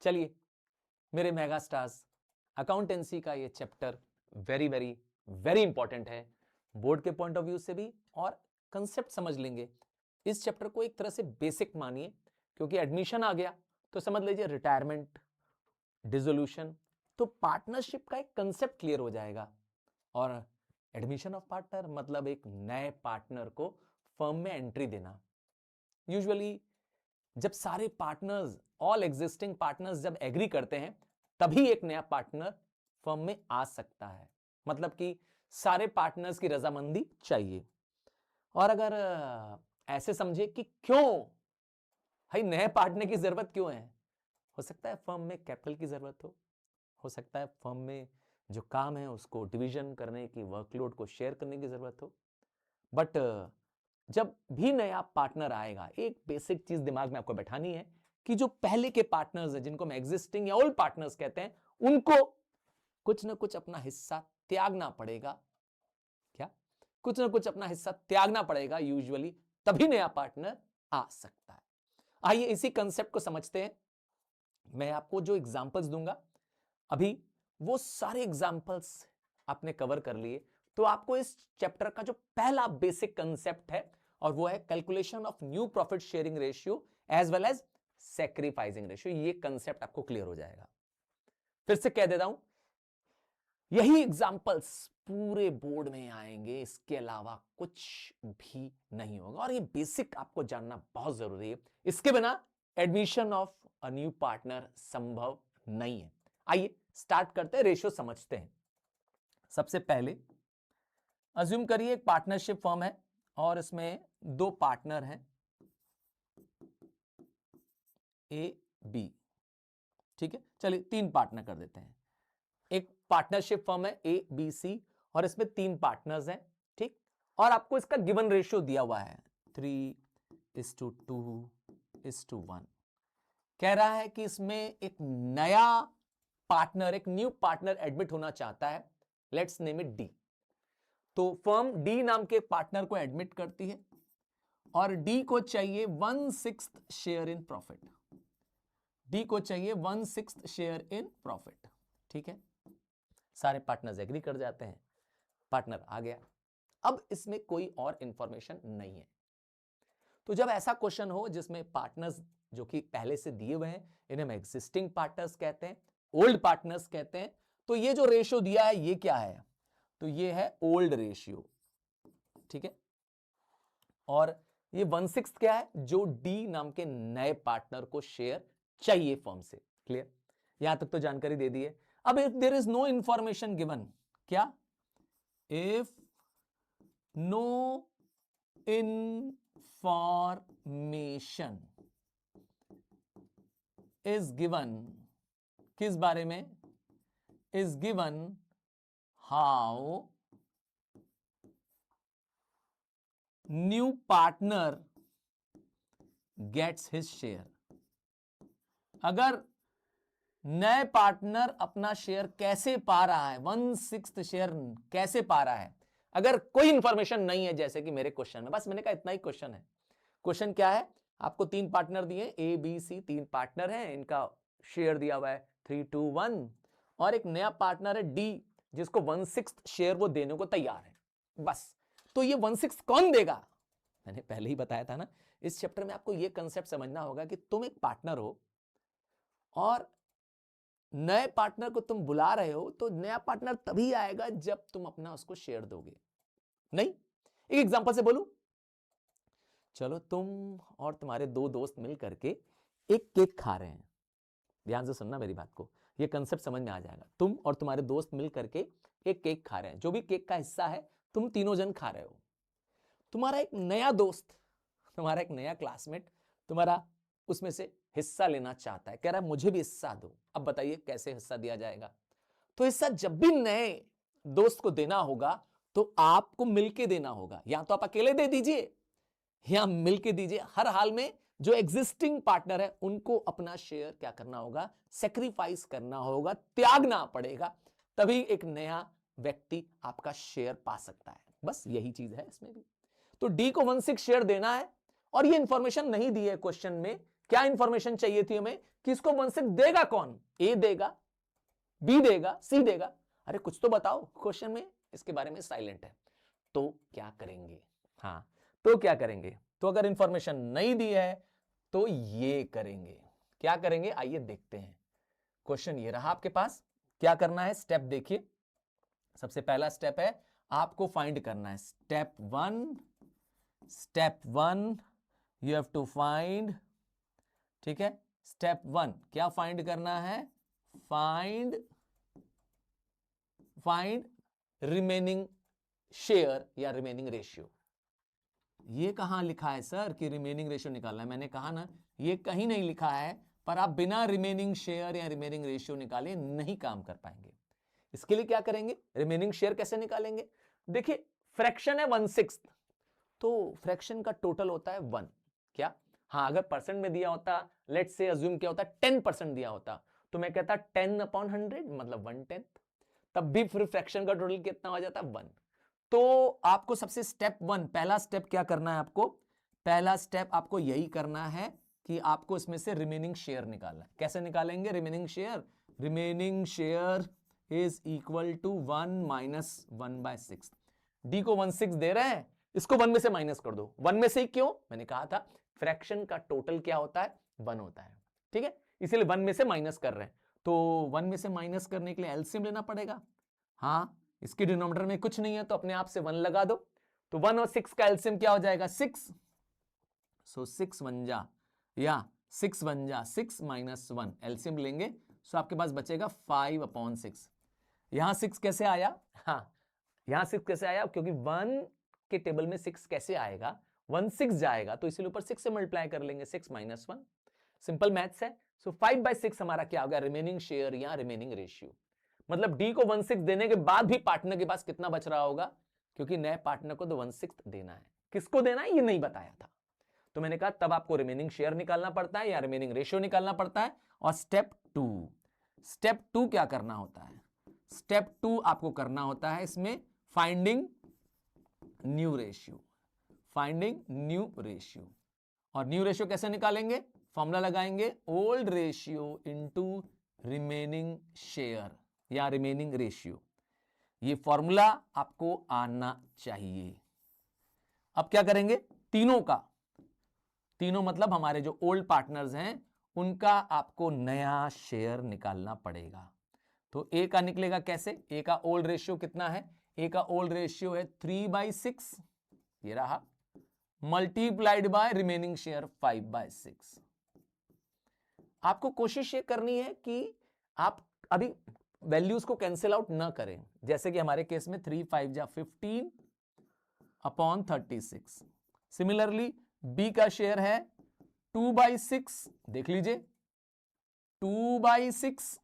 चलिए मेरे mega stars, accountancy का ये chapter very very very important है बोर्ड के पॉइंट ऑफ व्यू से भी, और कंसेप्ट समझ लेंगे। इस चैप्टर को एक तरह से बेसिक मानिए, क्योंकि एडमिशन आ गया तो समझ लीजिए रिटायरमेंट, डिसोल्यूशन, तो पार्टनरशिप का एक कंसेप्ट क्लियर हो जाएगा। और एडमिशन ऑफ पार्टनर मतलब एक नए पार्टनर को फर्म में एंट्री देना। यूजुअली जब सारे पार्टनर्स, ऑल एग्जिस्टिंग पार्टनर्स जब एग्री करते हैं तभी एक नया पार्टनर फर्म में आ सकता है, मतलब कि सारे पार्टनर्स की रजामंदी चाहिए। और अगर ऐसे समझे कि क्यों भाई नए पार्टनर की जरूरत क्यों है, हो सकता है फर्म में कैपिटल की जरूरत हो सकता है फर्म में जो काम है उसको डिवीजन करने की, वर्कलोड को शेयर करने की जरूरत हो। बट जब भी नया पार्टनर आएगा, एक बेसिक चीज दिमाग में आपको बैठानी है कि जो पहले के पार्टनर्स हैं, जिनको हम एग्जिस्टिंग या ओल्ड पार्टनर्स कहते हैं, उनको कुछ ना कुछ अपना हिस्सा त्यागना पड़ेगा। क्या? कुछ ना कुछ अपना हिस्सा त्यागना पड़ेगा यूजुअली, तभी नया पार्टनर आ सकता है। आइए इसी कंसेप्ट को समझते हैं। मैं आपको जो एग्जांपल्स दूंगा अभी, वो सारे एग्जांपल्स आपने कवर कर लिए, तो आपको इस चैप्टर का जो पहला बेसिक कंसेप्ट है, और वो है calculation of new profit sharing ratio as well as sacrificing ratio, ये कंसेप्ट आपको क्लियर हो जाएगा। फिर से कह देता हूं, यही एग्जांपल्स पूरे बोर्ड में आएंगे, इसके अलावा कुछ भी नहीं होगा, और ये बेसिक आपको जानना बहुत जरूरी है। इसके बिना admission of a new partner संभव नहीं है। आइए स्टार्ट करते हैं, रेशियो समझते हैं। सबसे पहले अज्यूम करिए एक पार्टनरशिप फर्म है और इसमें दो पार्टनर हैं, ए बी। ठीक है, चलिए तीन पार्टनर कर देते हैं। एक पार्टनरशिप फर्म है ए बी सी, और इसमें तीन पार्टनर्स हैं। ठीक, और आपको इसका गिवन रेशियो दिया हुआ है 3:2:1। कह रहा है कि इसमें एक नया पार्टनर, एक न्यू पार्टनर एडमिट होना चाहता है, लेट्स नेम इट डी। तो फर्म डी नाम के पार्टनर को एडमिट करती है और डी को चाहिए 1/6 शेयर इन प्रॉफिट। डी को चाहिए 1/6 शेयर इन प्रॉफिट। ठीक है, सारे पार्टनर्स एग्री कर जाते हैं, पार्टनर आ गया। अब इसमें कोई और इंफॉर्मेशन नहीं है। तो जब ऐसा क्वेश्चन हो जिसमें पार्टनर्स जो कि पहले से दिए हुए हैं, इन्हें हम एग्जिस्टिंग पार्टनर्स कहते हैं, ओल्ड पार्टनर्स कहते हैं, तो ये जो रेशियो दिया है ये क्या है? तो ये है ओल्ड रेशियो। ठीक है, और ये 1/6 क्या है? जो डी नाम के नए पार्टनर को शेयर चाहिए फर्म से। क्लियर? यहां तक तो जानकारी दे दी है। अब if there is no information given, क्या? If no information is given, किस बारे में? Is given how new partner gets his share. अगर नए पार्टनर अपना शेयर कैसे पा रहा है, 1/6 शेयर कैसे पा रहा है, अगर कोई इंफॉर्मेशन नहीं है, जैसे कि मेरे क्वेश्चन में, बस मैंने कहा इतना ही क्वेश्चन है। क्वेश्चन क्या है? आपको तीन पार्टनर दिए, ए बी सी, तीन पार्टनर हैं, इनका शेयर दिया हुआ है 3:1, और एक नया पार्टनर है डी जिसको 1/6 शेयर वो देने को तैयार है। बस, तो ये 1/6 कौन देगा? मैंने पहले ही बताया था ना, इस चैप्टर में आपको ये कंसेप्ट समझना होगा कि तुम एक पार्टनर हो और नए पार्टनर को तुम बुला रहे हो, तो नया पार्टनर तभी आएगा जब तुम अपना उसको शेयर दोगे। नहीं, एक एग्जांपल से बोलूं, चलो तुम और तुम्हारे दो दोस्त मिल करके एक केक खा रहे हैं। ध्यान से सुनना मेरी बात को, ये कंसेप्ट समझ में आ जाएगा। तुम और तुम्हारे दोस्त मिल करके एक केक खा रहे हैं, जो भी केक का हिस्सा है तुम तीनों जन खा रहे हो। तुम्हारा एक नया दोस्त, तुम्हारा एक नया क्लासमेट तुम्हारा उसमें से हिस्सा लेना चाहता है, कह रहा है मुझे भी हिस्सा दो। अब बताइए कैसे हिस्सा दिया जाएगा? तो हिस्सा जब भी नए दोस्त को देना होगा तो आपको मिलके देना होगा, या तो आप अकेले दे दीजिए या मिलके दीजिए। हर हाल में जो एग्जिस्टिंग पार्टनर है उनको अपना शेयर क्या करना होगा? सैक्रिफाइस करना होगा, त्यागना पड़ेगा, तभी एक नया व्यक्ति आपका शेयर पा सकता है। बस यही चीज है इसमें भी। तो डी को 1/6 शेयर देना है, और ये इंफॉर्मेशन नहीं दी है क्वेश्चन में क्या इंफॉर्मेशन चाहिए थी हमें कि इसको 1/6 देगा कौन, ए देगा, बी देगा, सी देगा। अरे कुछ तो बताओ, क्वेश्चन में इसके बारे में साइलेंट है। तो क्या करेंगे, हाँ तो क्या करेंगे, तो अगर इंफॉर्मेशन नहीं दी है तो ये करेंगे। क्या करेंगे आइए देखते हैं। क्वेश्चन ये रहा आपके पास, क्या करना है, स्टेप देखिए। सबसे पहला स्टेप है आपको फाइंड करना है, step one you have to find, ठीक है। स्टेप 1 क्या फाइंड करना है, फाइंड रिमेनिंग शेयर या रिमेनिंग रेशियो। ये कहां लिखा है सर कि रिमेनिंग रेशियो निकालना है, मैंने कहा ना ये कहीं नहीं लिखा है, पर आप बिना रिमेनिंग शेयर या रिमेनिंग रेशियो निकाले नहीं काम कर पाएंगे। इसके लिए क्या करेंगे, रिमेनिंग शेयर कैसे निकालेंगे, देखिए फ्रैक्शन है 1/6, तो फ्रैक्शन का टोटल होता है 1, क्या, हाँ अगर परसेंट में दिया होता, लेट्स से अज्यूम क्या होता, 10% दिया होता, तो मैं कहता 10/100 मतलब 1/10, तब भी फिर फ्रैक्शन का टोटल कितना हो जाता, 1। तो आपको सबसे स्टेप 1 पहला स्टेप क्या करना है, आपको पहला स्टेप आपको यही करना है कि आपको इसमें से रिमेनिंग शेयर निकालना है। कैसे निकालेंगे remaining share is equal to 1 minus 1/6। D को 1/6 दे रहे हैं, इसको 1 में से माइनस कर दो। 1 में से ही क्यों, मैंने कहा था फ्रैक्शन का टोटल क्या होता है, 1 होता है, ठीक है, इसीलिए 1 में से माइनस कर रहे हैं। तो 1 में से माइनस करने के लिए एलसीएम लेना पड़ेगा, हाँ इसके डिनोमिनेटर में कुछ नहीं है तो अपने आप से 1 लगा दो, तो 1 और 6 का एलसीएम क्या हो जाएगा, 6, सो 6 1 जा या 6 1 जा 6 माइनस 1, एलसीएम लेंगे सो आपके पास बचेगा 5/6। यहां 6 कैसे आया, हाँ यहां 6 कैसे आया, क्योंकि 1 के टेबल में 6 कैसे आएगा, 1/6 जाएगा तो इसलिए ऊपर 6 से मल्टीप्लाई कर लेंगे, 6 माइनस 1, सिंपल मैथ्स है। सो 5/6 हमारा क्या हो गया, रिमेनिंग शेयर या रिमेनिंग रेशियो। मतलब डी को 1/6 देने के बाद भी पार्टनर के पास कितना बच रहा होगा, क्योंकि नए पार्टनर को तो 1/6 देना है, किसको देना है ये नहीं बताया था, तो मैंने कहा तब आपको रिमेनिंग शेयर निकालना पड़ता है या रिमेनिंग रेशियो निकालना पड़ता है। और स्टेप 2 क्या करना होता है, स्टेप 2 आपको करना होता है इसमें फाइंडिंग न्यू रेशियो, और न्यू रेशियो कैसे निकालेंगे, फॉर्मूला लगाएंगे old ratio into remaining share या रिमेनिंग रेशियो, ये फॉर्मूला आपको आना चाहिए। अब क्या करेंगे, तीनों मतलब हमारे जो ओल्ड पार्टनर्स हैं उनका आपको नया शेयर निकालना पड़ेगा। तो ए का निकलेगा कैसे, ए का ओल्ड रेशियो कितना है, ए का ओल्ड रेशियो है 3/6, ये रहा, मल्टीप्लाइड बाय रिमेनिंग शेयर 5/6। आपको कोशिश ये करनी है कि आप अभी वैल्यूज को कैंसिल आउट ना करें, जैसे कि हमारे केस में 3 5 जा 15/36। सिमिलरली बी का शेयर है 2/6, देख लीजिए 2/6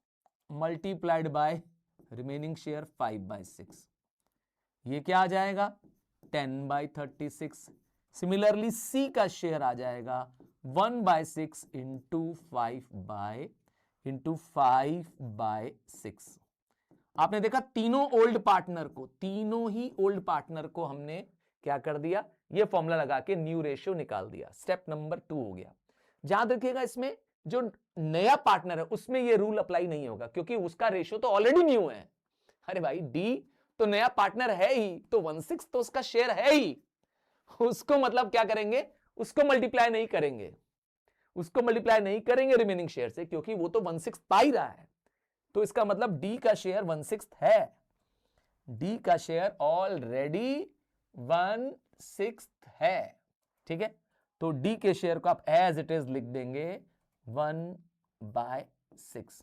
मल्टीप्लाइड बाय रिमेनिंग शेयर 5/6, ये क्या आ जाएगा 10/36। सिमिलरली सी का शेयर आ जाएगा 1/6 इंटू 5/6। आपने देखा तीनों ही ओल्ड पार्टनर को हमने क्या कर दिया, ये फॉर्मूला लगा के न्यू रेशियो निकाल दिया। स्टेप नंबर 2 हो गया। याद रखिएगा इसमें जो नया पार्टनर है उसमें ये रूल अप्लाई नहीं होगा, क्योंकि उसका रेशियो तो ऑलरेडी न्यू है। अरे भाई डी तो नया पार्टनर है ही, तो 1/6 तो उसका शेयर है ही, उसको मतलब क्या करेंगे, उसको मल्टीप्लाई नहीं करेंगे रिमेनिंग शेयर से, क्योंकि वो तो 1/6 पा ही रहा है। तो इसका मतलब डी का शेयर 1/6 है, डी का शेयर ऑलरेडी 1/6 है, ठीक है। तो डी के शेयर को आप एज इट इज लिख देंगे 1/6।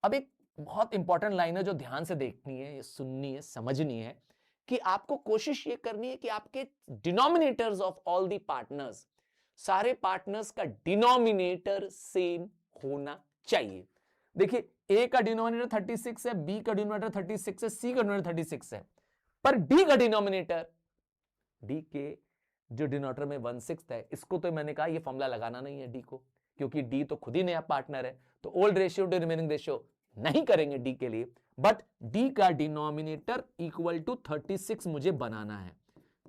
अब एक बहुत इंपॉर्टेंट लाइन है जो ध्यान से देखनी है, सुननी है, समझनी है, कि आपको कोशिश ये करनी है कि आपके denominators of all the partners, सारे पार्टनर्स का डिनोमिनेटर सेम होना चाहिए। देखिए ए का डिनोमिनेटर 36 है, बी का डिनोमिनेटर 36 है, सी का डिनोमिनेटर 36 है, पर डी का डिनोमिनेटर, डी के जो डिनोमिनेटर में 1/6 है, इसको तो मैंने कहा ये फॉर्मूला लगाना नहीं है डी को, क्योंकि डी तो खुद ही नया पार्टनर है, तो old ratio two remaining ratio नहीं करेंगे डी के लिए, बट डी का डिनोमिनेटर इक्वल टू 36 मुझे बनाना है,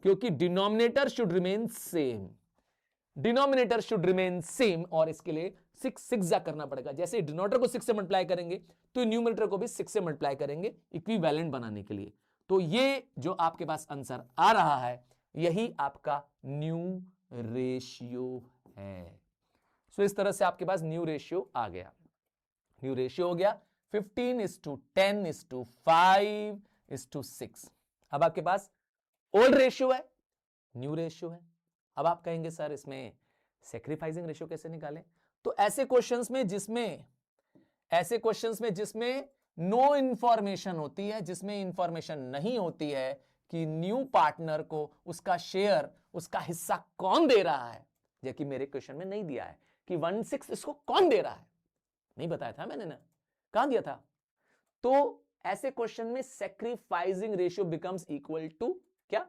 क्योंकि denominator should remain same. Denominator should remain same, और इसके लिए 6 जा करना पड़ेगा। जैसे डिनोमिनेटर को 6 से मल्टीप्लाई करेंगे तो न्यूमरेटर को भी 6 से मल्टीप्लाई करेंगे इक्विवेलेंट बनाने के लिए। तो ये जो आपके पास आंसर आ रहा है यही आपका न्यू रेशियो है। सो इस तरह से आपके पास न्यू रेशियो आ गया। न्यू रेशियो हो गया 15:10:5:6। अब आपके पास ओल्ड रेशियो है, न्यू रेशियो है। अब आप कहेंगे सर इसमें सैक्रिफाइसिंग रेशियो कैसे निकालें? तो ऐसे क्वेश्चंस में जिसमें नो इंफॉर्मेशन होती है, जिसमें इंफॉर्मेशन नहीं होती है कि न्यू पार्टनर को उसका शेयर, उसका हिस्सा कौन दे रहा है, जबकि मेरे क्वेश्चन में नहीं दिया है कि 1/6 इसको कौन दे रहा है, नहीं बताया था मैंने ना, कहां दिया था? तो ऐसे क्वेश्चन में sacrificing ratio becomes equal to क्या?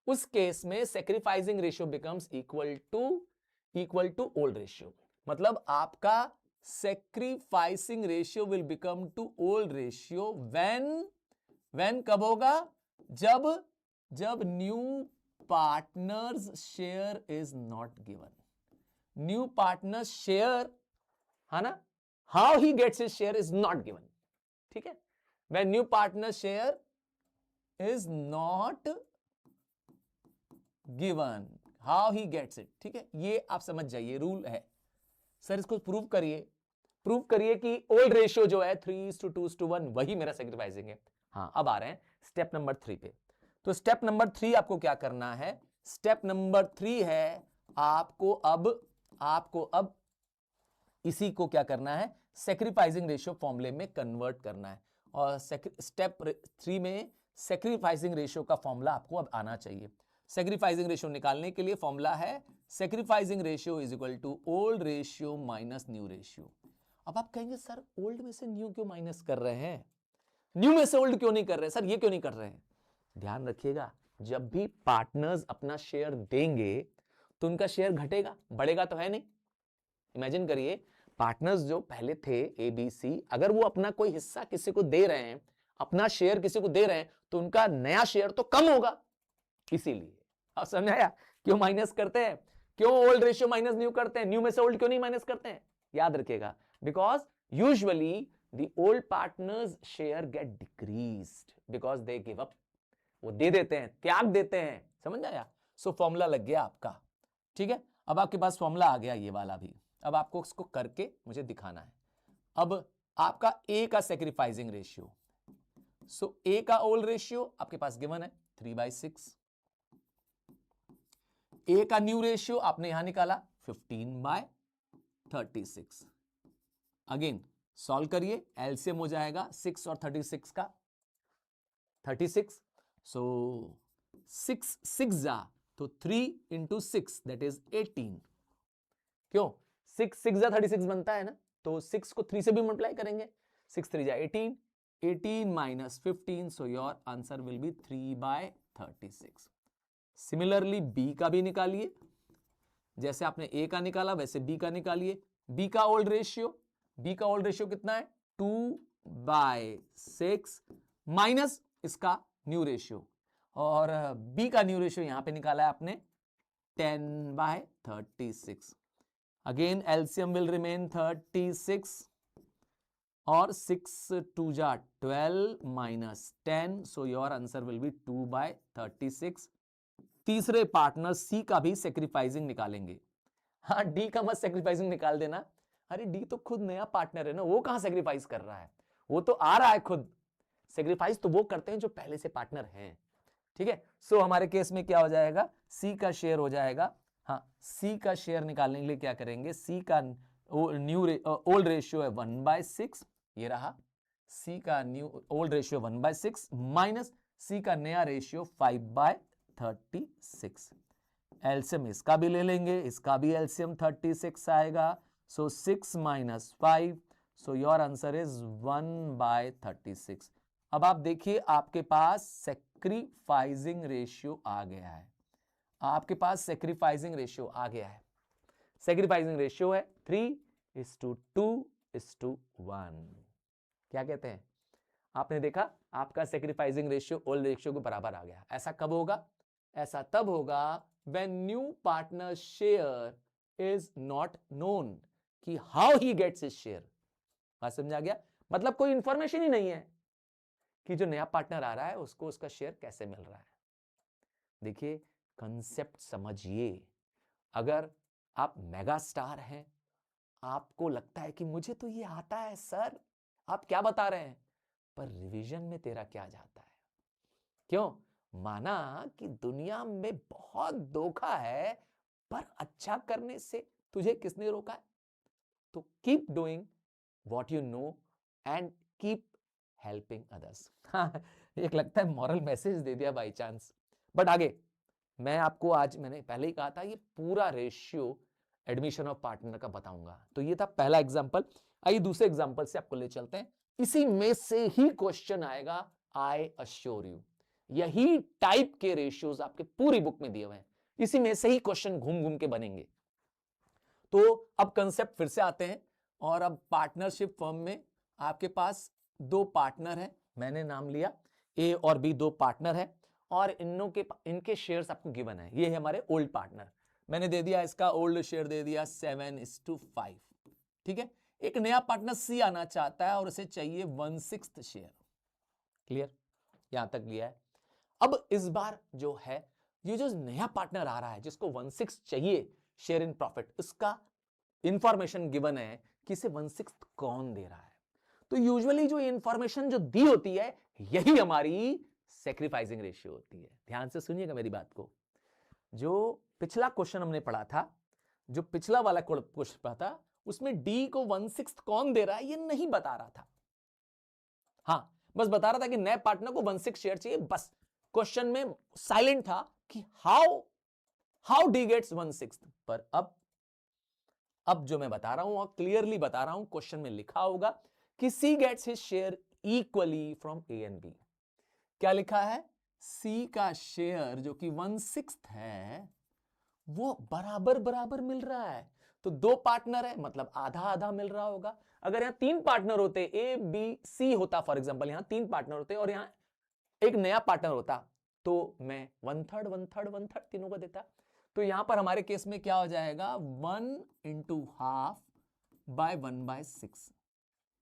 उस केस में sacrificing ratio becomes equal to old ratio. मतलब आपका sacrificing ratio will become to old ratio when कब होगा? जब new partner's share is not given. New partner share है ना, how he gets his share is not given. ठीक है, when new partner share is not given, how he gets it. ठीक है, ये आप समझ जाइए, रूल है। सर इसको प्रूव करिए कि ओल्ड रेशियो जो है 3:2:1 वही मेरा सैक्रिफाइसिंग है। हाँ, अब आ रहे हैं स्टेप नंबर 3 पे। तो स्टेप नंबर 3 आपको क्या करना है? स्टेप नंबर 3 है आपको अब इसी को क्या करना है? सैक्रिफाइसिंग रेशियो फॉर्मूले में कन्वर्ट करना है। और स्टेप 3 में सैक्रिफाइसिंग रेशियो का फॉर्मूला आपको अब आना चाहिए। सैक्रिफाइसिंग रेशियो निकालने के लिए फॉर्मूला है sacrificing ratio is equal to old ratio minus new ratio. अब आप कहेंगे सर ओल्ड में से न्यू क्यों माइनस कर रहे हैं, न्यू में से ओल्ड क्यों नहीं कर रहे हैं? सर ये क्यों नहीं कर रहे हैं? ध्यान रखिएगा, जब भी पार्टनर्स अपना शेयर देंगे तो उनका शेयर घटेगा, बढ़ेगा तो है नहीं। इमेजिन करिए, पार्टनर्स जो पहले थे ABC, अगर वो अपना कोई हिस्सा किसी को दे रहे हैं, अपना शेयर किसी को दे रहे हैं, तो उनका नया शेयर तो कम होगा। इसीलिए आप समझ आया क्यों माइनस करते हैं, क्यों ओल्ड रेशियो माइनस न्यू करते हैं, न्यू में से ओल्ड क्यों नहीं माइनस करते हैं? याद रखिएगा, because usually the old partners share get decreased because they give up, वो दे देते हैं, त्याग देते हैं। समझ आया? सो फॉर्मूला लग गया आपका। ठीक है, अब आपके पास फॉर्मूला आ गया ये वाला भी। अब आपको इसको करके मुझे दिखाना है। अब आपका ए का सैक्रिफाइसिंग रेशियो, सो ए का ओल्ड रेशियो आपके पास गिवन है 3/6। ए का न्यू रेशियो आपने यहां निकाला 15/36। अगेन सॉल्व करिए, एलसीएम हो जाएगा 6 और 36 का 36। सो 6 जा तो 3 × 6 दैट इज 18। क्यों? 6 जा 36 बनता है ना, तो 6 को 3 से भी मल्टीप्लाई करेंगे। 6 3 जा 18, 18 minus 15, so your answer will be 3/36। Similarly B का भी निकालिए, जैसे आपने ए का निकाला वैसे बी का निकालिए। बी का ओल्ड रेशियो कितना है? 2/6 माइनस इसका न्यू रेशियो, और बी का न्यू रेशियो यहां पे निकाला है आपने 10/36। अगेन एलसीएम विल रिमेन 36, और 6 2 जा 12 minus 10, so your answer will be 2/36। तीसरे पार्टनर सी का भी सैक्रिफाइसिंग निकालेंगे। हाँ, डी का मत सैक्रिफाइसिंग निकाल देना। अरे डी तो खुद नया पार्टनर है ना, वो कहां सैक्रिफाइस कर रहा है, वो तो आ रहा है खुद। सैक्रिफाइस तो वो करते हैं जो पहले से पार्टनर हैं। ठीक है, सो हमारे केस में क्या हो जाएगा? सी का शेयर हो जाएगा। हाँ, सी का शेयर निकालने के लिए क्या करेंगे? सी का ओल्ड रेशियो है 1/6, ये रहा। सी का न्यू ओल्ड रेशियो 1/6 माइनस सी का नया रेशियो 5/36। एलसीएम इसका भी ले लेंगे, इसका भी एलसीएम 36 आएगा। सो 6 - 5, सो योर आंसर इज 1/36। अब आप देखिए, आपके पास सैक्रिफाइसिंग रेशियो आ गया है। आपके पास सैक्रिफाइसिंग रेशियो आ गया है। सैक्रिफाइसिंग रेशियो है 3:2:1। क्या कहते हैं? आपने देखा आपका सैक्रिफाइसिंग रेशियो ओल्ड रेशियो के बराबर आ गया। ऐसा कब होगा? ऐसा तब होगा when new partner share is not known कि how he gets his share. बात समझ आ गया? मतलब कोई इंफॉर्मेशन ही नहीं है कि जो नया पार्टनर आ रहा है उसको उसका शेयर कैसे मिल रहा है। देखिए, कंसेप्ट समझिए। अगर आप मेगा स्टार हैं, आपको लगता है कि मुझे तो ये आता है सर, आप क्या बता रहे हैं, पर रिवीजन में तेरा क्या जाता है? क्यों? माना कि दुनिया में बहुत धोखा है, पर अच्छा करने से तुझे किसने रोका है? तो keep doing what you know and keep helping others. हाँ, एक लगता है मॉरल मैसेज दे दिया बाय चांस, बट आगे मैं आपको आज, मैंने पहले ही कहा था, ये पूरा रेशियो एडमिशन ऑफ पार्टनर का बताऊंगा। तो ये था पहला एग्जांपल। आइए दूसरे एग्जांपल से आपको ले चलते हैं। इसी में से ही क्वेश्चन आएगा, आई अश्योर यू। यही टाइप के रेशियोज आपके पूरी बुक में दिए हुए हैं, इसी में से ही क्वेश्चन घूम घूम के बनेंगे। तो अब कंसेप्ट फिर से आते हैं, और अब पार्टनरशिप फर्म में आपके पास दो पार्टनर हैं, मैंने नाम लिया ए और बी, दो पार्टनर हैं, और इनके शेयर्स आपको गिवन है। ये है हमारे ओल्ड पार्टनर, मैंने दे दिया इसका ओल्ड शेयर दे दिया 7:5। ठीक है, एक नया पार्टनर सी आना चाहता है और उसे चाहिए 1/6 शेयर। क्लियर? यहां तक लिया है। अब इस बार जो है, ये जो नया पार्टनर आ रहा है जिसको 1/6 चाहिए शेयर इन प्रॉफिट, उसका इंफॉर्मेशन गिवन है कि इसे 1/6 कौन दे रहा है। तो यूजुअली जो इंफॉर्मेशन जो दी होती है, यही हमारी सैक्रिफाइसिंग रेशियो होती है। ध्यान से सुनिएगा मेरी बात को। जो पिछला क्वेश्चन हमने पढ़ा था, जो पिछला वाला क्वेश्चन पढ़ा था, उसमें डी को 1/6 कौन दे रहा है ये नहीं बता रहा था। हाँ, बस बता रहा था कि नए पार्टनर को 1/6 शेयर चाहिए, बस। क्वेश्चन में साइलेंट था कि हाउ डी गेट्स 1/6। पर अब जो मैं बता रहा हूं और क्लियरली बता रहा हूं, क्वेश्चन में लिखा होगा कि C gets his share equally from A and B. क्या लिखा है? सी का शेयर जो कि 1/6 है, वो बराबर बराबर मिल रहा है। तो दो पार्टनर है, मतलब आधा आधा मिल रहा होगा। अगर यहां तीन पार्टनर होते, ए बी सी होता फॉर एग्जांपल, यहां तीन पार्टनर होते और यहां एक नया पार्टनर होता, तो मैं 1/3 1/3 1/3 तीनों को देता। तो यहां पर हमारे केस में क्या हो जाएगा, 1/2/1/6।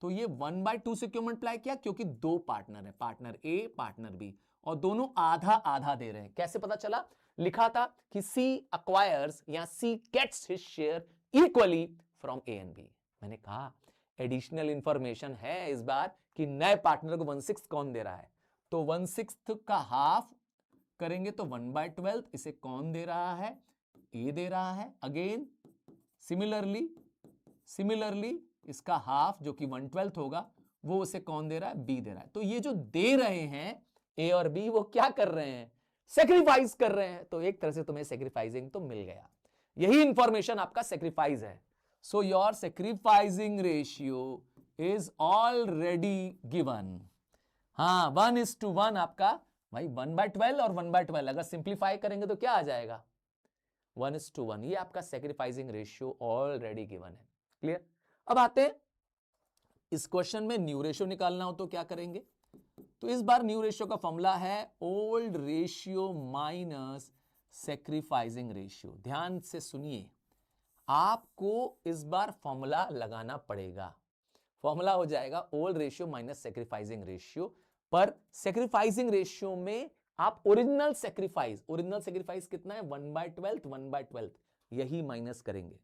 तो ये 1/2 से क्यों मल्टीप्लाई किया? क्योंकि दो पार्टनर है, पार्टनर ए पार्टनर बी, और दोनों आधा आधा दे रहे हैं। कैसे पता चला? लिखा था कि सी अक्वायर्स या C gets his share equally from A and B. मैंने कहा एडिशनल इंफॉर्मेशन है इस बार कि नए पार्टनर को 1/6 कौन दे रहा है। तो 1/6 का हाफ करेंगे तो 1/12, इसे कौन दे रहा है? ए दे रहा है। अगेन सिमिलरली इसका हाफ जो कि 1/12 होगा, वो उसे कौन दे रहा है? बी दे रहा है। तो ये जो दे रहे हैं ए और बी, वो क्या कर रहे हैं? सेक्रीफाइस कर रहे हैं। तो एक तरह से तुम्हें सेक्रीफाइसिंग तो मिल गया। यही इंफॉर्मेशन आपका सेक्रीफाइस है। So your sacrificing ratio is already given. हाँ, 1:1 आपका भाई 1/12 और 1/12 अगर सिंप्लीफाई करेंगे तो क्या आ जाएगा? 1:1। ये आपका सेक्रीफाइसिंग रेशियो ऑलरेडी गिवन है। क्लियर? अब आते हैं, इस क्वेश्चन में न्यू रेशियो निकालना हो तो क्या करेंगे? तो इस बार न्यू रेशियो का फॉर्मूला है old ratio minus sacrificing ratio. ध्यान से सुनिए, आपको इस बार फॉर्मूला लगाना पड़ेगा। फॉर्मूला हो जाएगा old ratio minus sacrificing ratio. पर सेक्रीफाइसिंग रेशियो में आप ओरिजिनल सेक्रीफाइस कितना है? 1/12 1/12, यही माइनस करेंगे।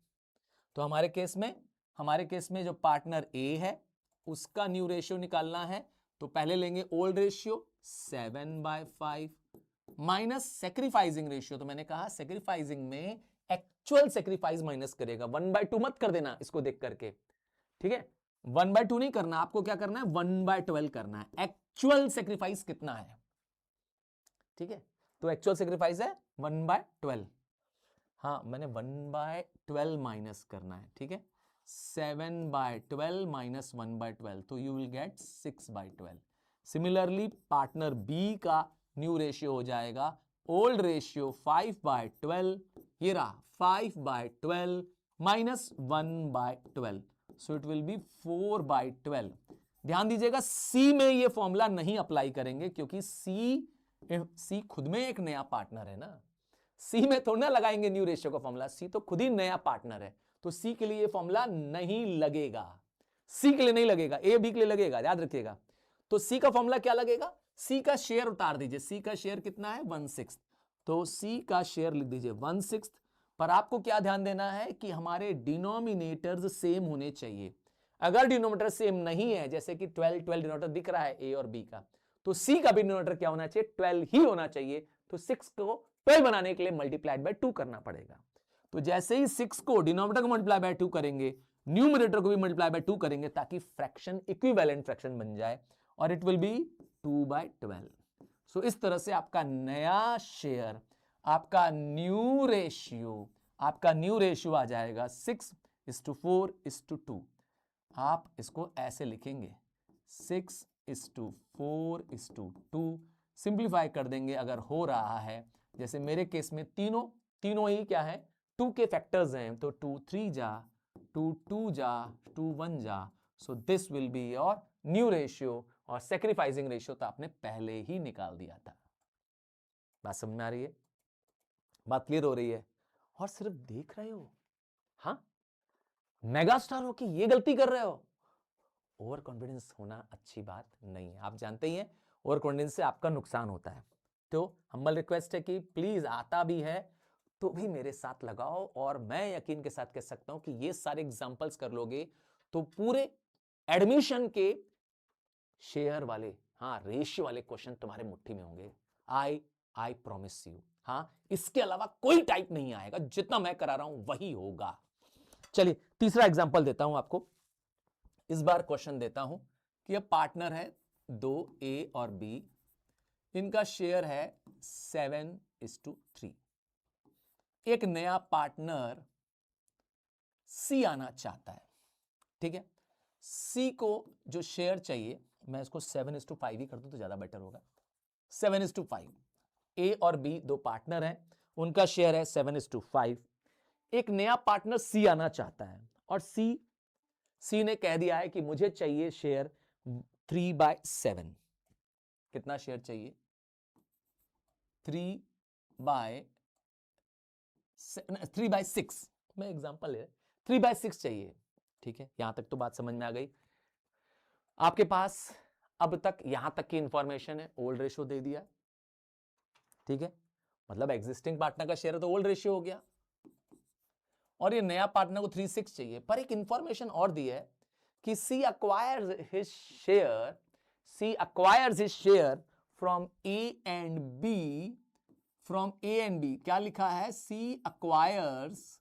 तो हमारे केस में जो पार्टनर ए है उसका न्यू रेशियो निकालना है। तो पहले लेंगे old ratio 7/5 minus sacrificing ratio. तो मैंने कहा सेक्रीफाइसिंग में एक्चुअल सेक्रीफाइस माइनस करेगा, 1/2 मत कर देना इसको देख करके। ठीक है, 1/2 नहीं करना, आपको क्या करना है? 1/12 करना है। एक्चुअल सेक्रीफाइस कितना है? ठीक है, तो एक्चुअल सेक्रीफाइस है 1/12। हाँ, मैंने 1/12 माइनस करना है। ठीक है, 7/12 माइनस 1/12, तो you will get 6/12। Similarly partner B का न्यू रेशियो हो जाएगा ओल्ड रेशियो 5/12, ये रहा 5/12 minus 1/12, so it will be 4/12। ध्यान दीजिएगा, सी में ये फॉर्मूला नहीं अप्लाई करेंगे क्योंकि सी खुद में एक नया पार्टनर है ना। सी में थोड़ा ना लगाएंगे न्यू रेशियो का फॉर्मूला, सी तो खुद ही नया पार्टनर है, तो सी के लिए फॉर्मूला नहीं लगेगा, सी के लिए नहीं लगेगा, ए बी के लिए लगेगा, याद रखिएगा। तो सी का फॉर्मूला क्या लगेगा, सी का शेयर उतार दीजिए, सी का शेयर कितना है 1/6, तो सी का शेयर लिख दीजिए 1/6। पर आपको क्या ध्यान देना है कि हमारे डिनोमिनेटर्स सेम होने चाहिए। अगर डिनोमिनेटर सेम नहीं है, जैसे कि 12 डिनोमिनेटर दिख रहा है ए और बी का, तो सी का भी डिनोमिनेटर क्या होना चाहिए 12 ही होना चाहिए। तो 6 को 12 बनाने के लिए मल्टीप्लाइड बाय 2 करना पड़ेगा। तो जैसे ही 6 को डिनोमिनेटर को मल्टीप्लाई बाय 2 करेंगे, न्यूमरेटर को भी मल्टीप्लाई बाय 2 करेंगे, ताकि फ्रैक्शन इक्विवेलेंट फ्रैक्शन बन जाए, और इट विल बी 2/12। सो इस तरह से आपका नया शेयर, आपका न्यू रेशियो आ जाएगा 6:4:2। आप इसको ऐसे लिखेंगे 6:4:2। सिंप्लीफाई कर देंगे अगर हो रहा है, जैसे मेरे केस में तीनों ही क्या है 2 के फैक्टर्स हैं, तो 2 3 जा 2 2 जा 2 1 जा। So this will be your new ratio, और सैक्रिफाइसिंग रेशियो तो आपने पहले ही निकाल दिया था। बात समझ में आ रही है, बात क्लियर हो रही है? और सिर्फ देख रहे हो, हाँ मेगास्टार हो कि ये गलती कर रहे हो, ओवर कॉन्फिडेंस होना अच्छी बात नहीं है। आप जानते ही हैं ओवर कॉन्फिडेंस से आपका नुकसान होता है। तो हम्बल रिक्वेस्ट है कि प्लीज आता भी है तो भी मेरे साथ लगाओ, और मैं यकीन के साथ कह सकता हूं कि ये सारे एग्जांपल्स कर लोगे तो पूरे एडमिशन के शेयर वाले, हाँ रेशियो वाले क्वेश्चन तुम्हारे मुट्ठी में होंगे। I promise you. हाँ, इसके अलावा कोई टाइप नहीं आएगा, जितना मैं करा रहा हूं वही होगा। चलिए तीसरा एग्जांपल देता हूं आपको। इस बार क्वेश्चन देता हूं कि अब पार्टनर है 2 ए और बी, इनका शेयर है 7:3। एक नया पार्टनर सी आना चाहता है, ठीक है। सी को जो शेयर चाहिए, मैं इसको 7:5 ही कर दूं तो ज्यादा बेटर होगा। 7:5, ए और बी दो पार्टनर हैं, उनका शेयर है 7:5। एक नया पार्टनर सी आना चाहता है, और सी ने कह दिया है कि मुझे चाहिए शेयर 3/7। कितना शेयर चाहिए 3/6, मैं एग्जांपल ले 3/6 चाहिए, ठीक है। यहां तक तो बात समझ में आ गई आपके पास। अब तक यहां तक की इंफॉर्मेशन है, ओल्ड रेशियो दे दिया, ठीक है, मतलब एग्जिस्टिंग पार्टनर का शेयर है तो ओल्ड रेशियो हो गया, और ये नया पार्टनर को 3/6 चाहिए। पर एक इंफॉर्मेशन और दी है कि सी acquires his share from A and B, क्या लिखा है, सी acquires,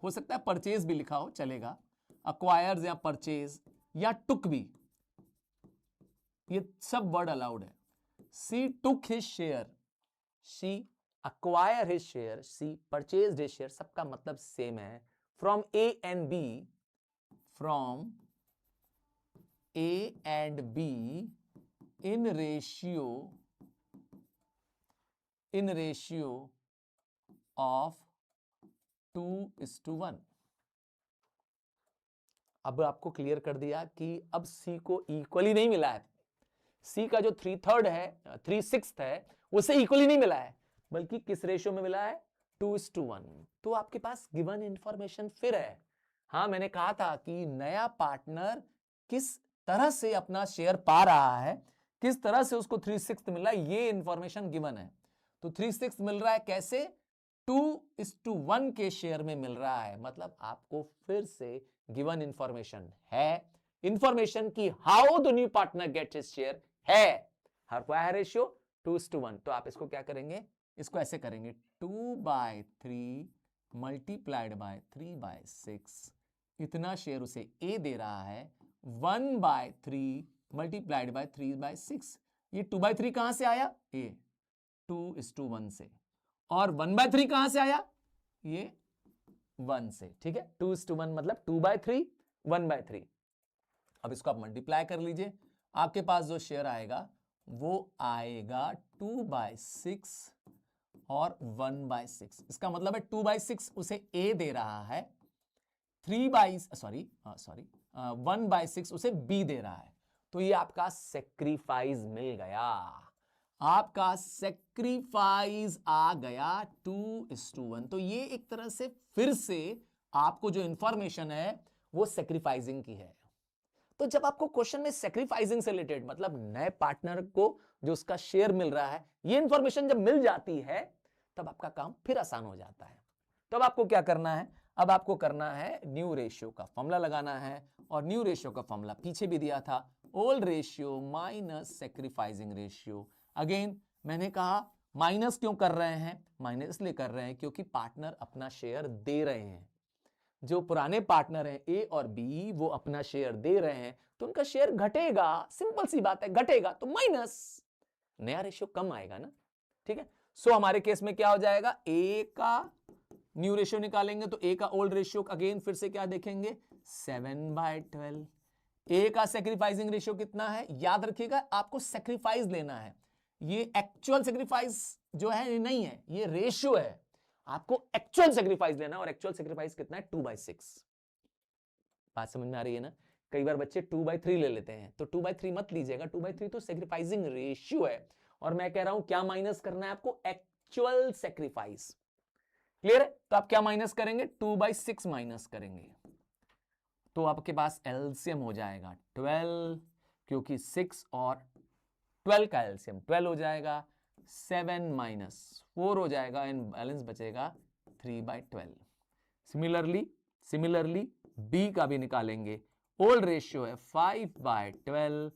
हो सकता है परचेज भी लिखा हो चलेगा, acquires या परचेज या टुक भी, ये सब वर्ड अलाउड है। सी took his share, सी acquire his share, सी purchased his share, सबका मतलब सेम है, from A and B in ratio of 2:1। अब आपको क्लियर कर दिया कि अब सी को इक्वली नहीं मिला है, सी का जो 3/3 है 3/6 है उसे इक्वली नहीं मिला है, बल्कि किस रेशियो में मिला है 2:1। तो आपके पास गिवन इंफॉर्मेशन फिर है। हाँ, मैंने कहा था कि नया पार्टनर किस तरह से अपना शेयर पा रहा है, किस तरह से उसको 3/6 मिल रहा है, ये इंफॉर्मेशन गिवन है। तो 3/6 मिल रहा है कैसे, 2:1 के शेयर में मिल रहा है, मतलब आपको फिर से गिवन इंफॉर्मेशन है, इंफॉर्मेशन की how the new partner gets his share है, हर क्या है रेशियो 2:1। तो आप इसको क्या करेंगे, इसको ऐसे करेंगे 2/3 मल्टीप्लाइड बाय 3/6, इतना शेयर उसे ए दे रहा है, 1/3 मल्टीप्लाइड बाय 3/6। ये 2/3 कहां से आया, ए 2:1 से, और 1/3 कहां से आया, ये 1 से, ठीक है। 2:1 मतलब 2/3 1/3। अब इसको आप मल्टीप्लाई कर लीजिए, आपके पास जो शेयर आएगा वो आएगा 2/6 और 1/6। इसका मतलब है 2/6 उसे ए दे रहा है, 1/6 उसे बी दे रहा है। तो ये आपका सेक्रीफाइस मिल गया। आपका सेक्रीफाइस आ गया 2:1। तो ये एक तरह से फिर से आपको जो इंफॉर्मेशन है वो सेक्रीफाइसिंग की है। तो जब आपको क्वेश्चन में सेक्रीफाइसिंग से रिलेटेड मतलब नए पार्टनर को जो उसका शेयर मिल रहा है, ये इंफॉर्मेशन जब मिल जाती है तब आपका काम फिर आसान हो जाता है। तो अब आपको क्या करना है, अब आपको करना है न्यू रेशियो का फॉर्मूला लगाना है। और न्यू रेशियो का फॉर्मूला पीछे भी दिया था, old ratio minus sacrificing ratio. Again मैंने कहा माइनस क्यों कर रहे हैं, माइनस इसलिए कर रहे हैं क्योंकि पार्टनर अपना शेयर दे रहे हैं। जो पुराने पार्टनर हैं ए और बी, वो अपना शेयर दे रहे हैं तो उनका शेयर घटेगा, सिंपल सी बात है, घटेगा तो माइनस, नया रेशियो कम आएगा ना। ठीक है, सो हमारे केस में क्या हो जाएगा, ए का न्यू रेशियो निकालेंगे तो ए का ओल्ड रेशियो अगेन फिर से क्या देखेंगे 7/12। ए का सेक्रीफाइसिंग रेशियो कितना है, याद रखिएगा आपको सेक्रीफाइस लेना है, ये एक्चुअल सेक्रीफाइस जो है ये नहीं है, ये रेशियो है, आपको एक्चुअल सेक्रीफाइस लेना। और एक्चुअल सेक्रीफाइस कितना है 2/6। बात समझ में आ रही है ना। कई बार बच्चे 2/3 ले लेते हैं, तो 2/3 मत लीजिएगा, 2/3 तो सेक्रीफाइसिंग रेशियो है। और मैं कह रहा हूं क्या माइनस करना है आपको, एक्चुअल सेक्रीफाइस। क्लियर है, तो आप क्या माइनस करेंगे, 2/6 माइनस करेंगे तो आपके पास एलसीएम हो जाएगा 12, क्योंकि 6 और 12 का एलसीएम 12 हो जाएगा, 7 - 4 हो जाएगा, एंड बैलेंस बचेगा 3/12। सिमिलरली बी का भी निकालेंगे, ओल्ड रेशियो है 5/12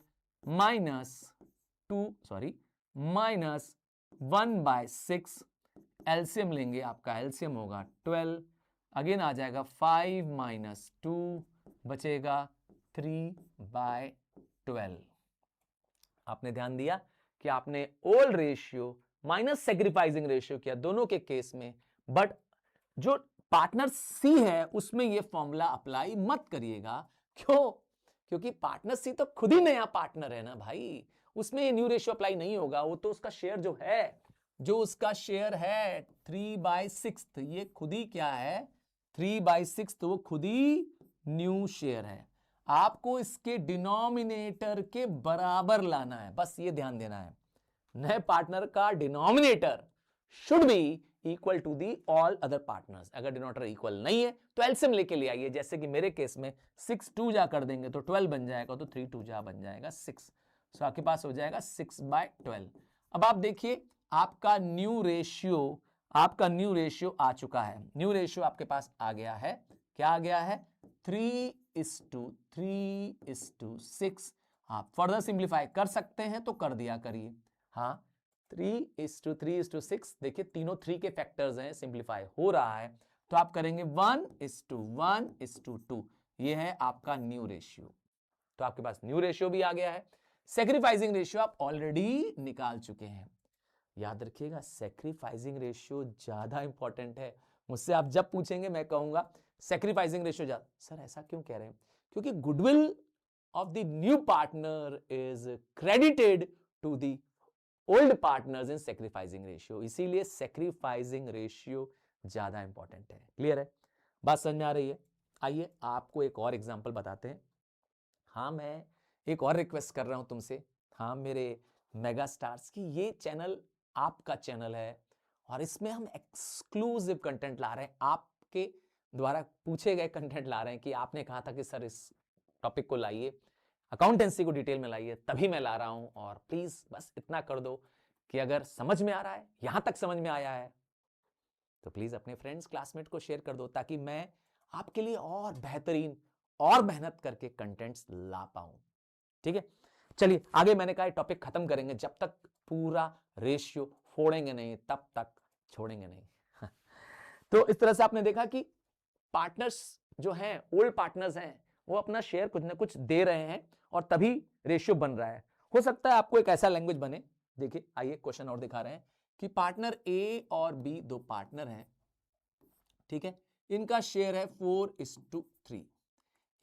माइनस 1/6, एलसीएम लेंगे, आपका एलसीएम होगा 12, अगेन आ जाएगा 5 - 2 बचेगा 3/12। आपने ध्यान दिया कि आपने old ratio minus sacrificing ratio किया दोनों के केस में, बट जो पार्टनर सी है उसमें यह फॉर्मूला अप्लाई मत करिएगा। क्यों, क्योंकि पार्टनर सी तो खुद ही नया पार्टनर है ना भाई, उसमें ये न्यू रेशियो अप्लाई नहीं होगा। वो तो उसका शेयर जो है, जो उसका शेयर है 3/6, ये खुद ही क्या है 3/6, तो वो खुद ही न्यू शेयर है। आपको इसके डिनोमिनेटर के बराबर लाना है, बस ये ध्यान देना है। नए पार्टनर का denominator should be equal to the all other partners. अगर डिनोमिनेटर इक्वल नहीं है तो एलसीएम लेके ले आइए, जैसे कि मेरे केस में 6 2 जा कर देंगे तो 12 बन जाएगा, तो 3 2 जा बन जाएगा 6, सो आपके पास हो जाएगा 6/12। अब आप देखिए आपका न्यू रेशियो आ चुका है, न्यू रेशियो आपके पास आ गया है, क्या आ गया है 3:3:6। आप फर्दर सिंप्लीफाई कर सकते हैं तो कर दिया करिए। हाँ 3:3:6, देखिए तीनों 3 के फैक्टर्स हैं, सिंप्लीफाई हो रहा है, तो आप करेंगे 1:1:2, ये है आपका न्यू रेशियो। तो आपके पास न्यू रेशियो भी आ गया है, सेक्रीफाइसिंग रेशियो आप ऑलरेडी निकाल चुके हैं। याद रखिएगा सेक्रीफाइसिंग रेशियो ज्यादा इंपॉर्टेंट है। मुझसे आप जब पूछेंगे मैं कहूंगा सेक्रीफाइसिंग रेशियो ज्यादा। सर ऐसा क्यों कह रहे हैं, क्योंकि goodwill of the new partner is credited to the old partners in sacrificing ratio, इसीलिए सेक्रीफाइसिंग रेशियो ज्यादा इंपॉर्टेंट है। क्लियर है, बात समझ में आ रही है। आइए आपको एक और एग्जांपल बताते हैं। हाँ मैं एक और रिक्वेस्ट कर रहा हूं तुमसे, हाँ मेरे मेगा स्टार्स की, ये चैनल आपका चैनल है और इसमें हम एक्सक्लूसिव कंटेंट ला रहे हैं, आपके द्वारा पूछे गए कंटेंट ला रहे हैं कि आपने कहा था कि सर इस टॉपिक को लाइए, अकाउंटेंसी को डिटेल में लाइए, तभी मैं ला रहा हूं। और प्लीज बस इतना कर दो कि अगर समझ में आ रहा है, यहां तक समझ में आया है, तो प्लीज अपने फ्रेंड्स क्लासमेट को शेयर कर दो, ताकि मैं आपके लिए और बेहतरीन और मेहनत करके कंटेंट्स ला पाऊं। ठीक है, चलिए आगे, मैंने कहा टॉपिक खत्म करेंगे, जब तक पूरा रेशियो फोड़ेंगे नहीं तब तक छोड़ेंगे नहीं। तो इस तरह से आपने देखा कि पार्टनर्स जो हैं, ओल्ड पार्टनर्स हैं, वो अपना शेयर कुछ ना कुछ दे रहे हैं और तभी रेशियो बन रहा है। हो सकता है आपको एक ऐसा लैंग्वेज बने, देखिए आइए क्वेश्चन और दिखा रहे हैं कि पार्टनर ए और बी दो पार्टनर हैं, ठीक है, इनका शेयर है 4:3।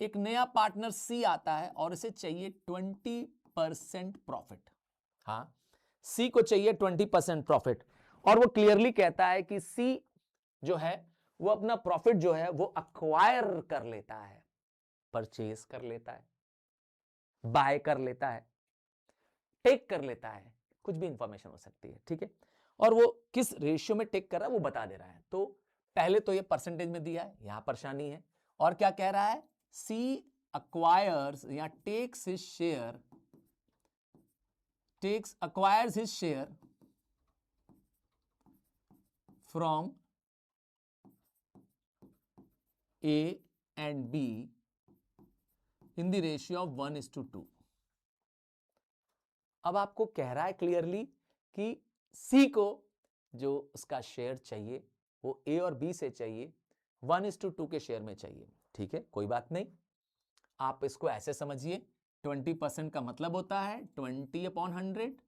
एक नया पार्टनर सी आता है और इसे चाहिए 20% प्रॉफिट। हाँ, सी को चाहिए 20% प्रॉफिट, और वो क्लियरली कहता है कि सी जो है वो अपना प्रॉफिट जो है वो अक्वायर कर लेता है, परचेज कर लेता है, बाय कर लेता है, टेक कर लेता है, कुछ भी इंफॉर्मेशन हो सकती है, ठीक है। और वो किस रेशियो में टेक कर रहा है वो बता दे रहा है। तो पहले तो ये परसेंटेज में दिया है, यहां परेशानी है। और क्या कह रहा है, सी acquires या takes his share, acquires his share from A and B in the ratio of 1:2। अब आपको कह रहा है क्लियरली कि C को जो उसका शेयर चाहिए वो A और B से चाहिए, 1:2 के शेयर में चाहिए, ठीक है। कोई बात नहीं, आप इसको ऐसे समझिए, 20% का मतलब होता है 20/100।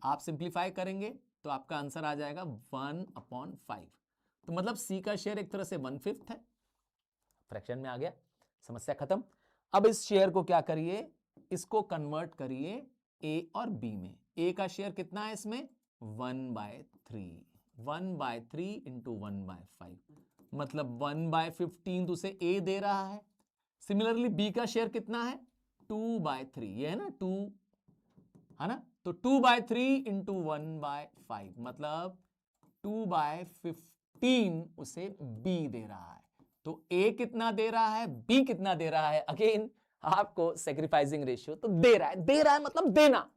आप सिंप्लीफाई करेंगे तो आपका आंसर आ जाएगा 1/5। तो मतलब सी का शेयर एक तरह से 1/5 है, फ्रैक्शन में आ गया, समस्या खत्म। अब इस शेयर को क्या करिए, इसको कन्वर्ट करिए ए और बी में। ए का शेयर कितना है इसमें, 1/3, 1/3 इंटू 1/5, मतलब 1/15 तो उसे ए दे रहा है। सिमिलरली बी का शेयर कितना है, 2/3, ये है ना 2, है ना, तो 2/3 इंटू 1/5 मतलब 2/15 उसे बी दे रहा है। तो ए कितना दे रहा है, बी कितना दे रहा है, अगेन आपको सेक्रीफाइसिंग रेशियो तो दे रहा है मतलब देना।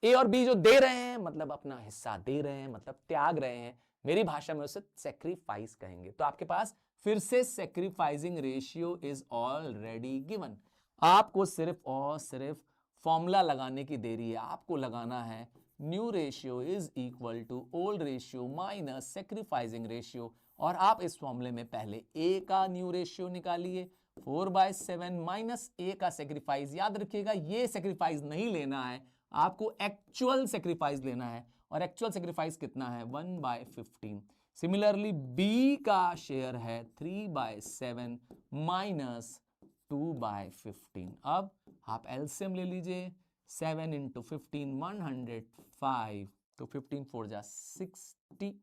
ए और बी जो दे रहे हैं मतलब अपना हिस्सा दे रहे हैं, मतलब त्याग रहे हैं, मेरी भाषा में उसे सेक्रीफाइस कहेंगे। तो आपके पास फिर से sacrificing ratio is already given. आपको सिर्फ और सिर्फ फॉर्मूला लगाने की देरी है। आपको लगाना है new ratio is equal to old ratio minus sacrificing ratio. और आप इस फॉर्मूले में पहले ए का न्यू रेशियो निकालिए, 4/7 माइनस ए का सेक्रीफाइस। याद रखिएगा ये सेक्रीफाइस नहीं लेना है, आपको एक्चुअल सेक्रीफाइस लेना है। और एक्चुअल सेक्रीफाइस कितना है, 1/15। सिमिलरली बी का शेयर है 3/7 माइनस 2/15। अब आप एलसीएम ले लीजिए, 7 इंटू 15 105, तो 15 4 जा 60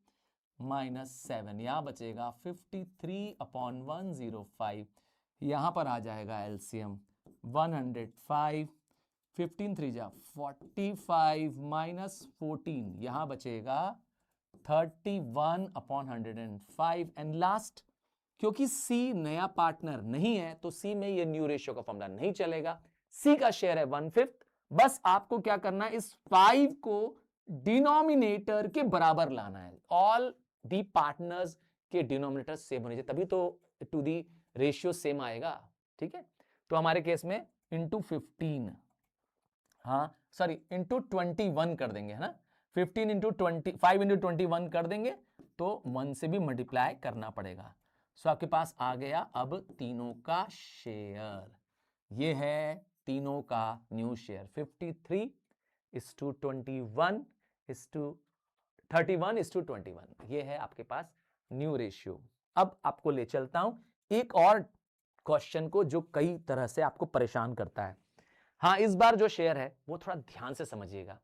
माइनस 7, यहां बचेगा 53/105। यहां पर आ जाएगा एलसीएम 105, 15 3 जा 45 माइनस 14, यहां बचेगा 31/105। एंड लास्ट, क्योंकि सी नया पार्टनर नहीं है तो सी में ये न्यू रेशियो का फॉर्मूला नहीं चलेगा। सी का शेयर है 1/5। बस आपको क्या करना है, इस 5 को डिनोमिनेटर के बराबर लाना है। ऑल दी पार्टनर्स के डिनोमिनेटर सेम होने चाहिए, तभी तो टू दी रेशियो सेम आएगा, ठीक है। तो हमारे केस में इंटू 15, हाँ सॉरी इंटू 21 कर देंगे, है ना। 15 इंटू 20, 5 इंटू 21 कर देंगे तो 1 से भी मल्टीप्लाई करना पड़ेगा। सो आपके पास आ गया अब तीनों का शेयर, ये है तीनों का न्यू शेयर 53:21:31:21, ये है आपके पास न्यू रेशियो। अब आपको ले चलता हूं एक और क्वेश्चन को जो कई तरह से आपको परेशान करता है। हाँ, इस बार जो शेयर है वो थोड़ा ध्यान से समझिएगा।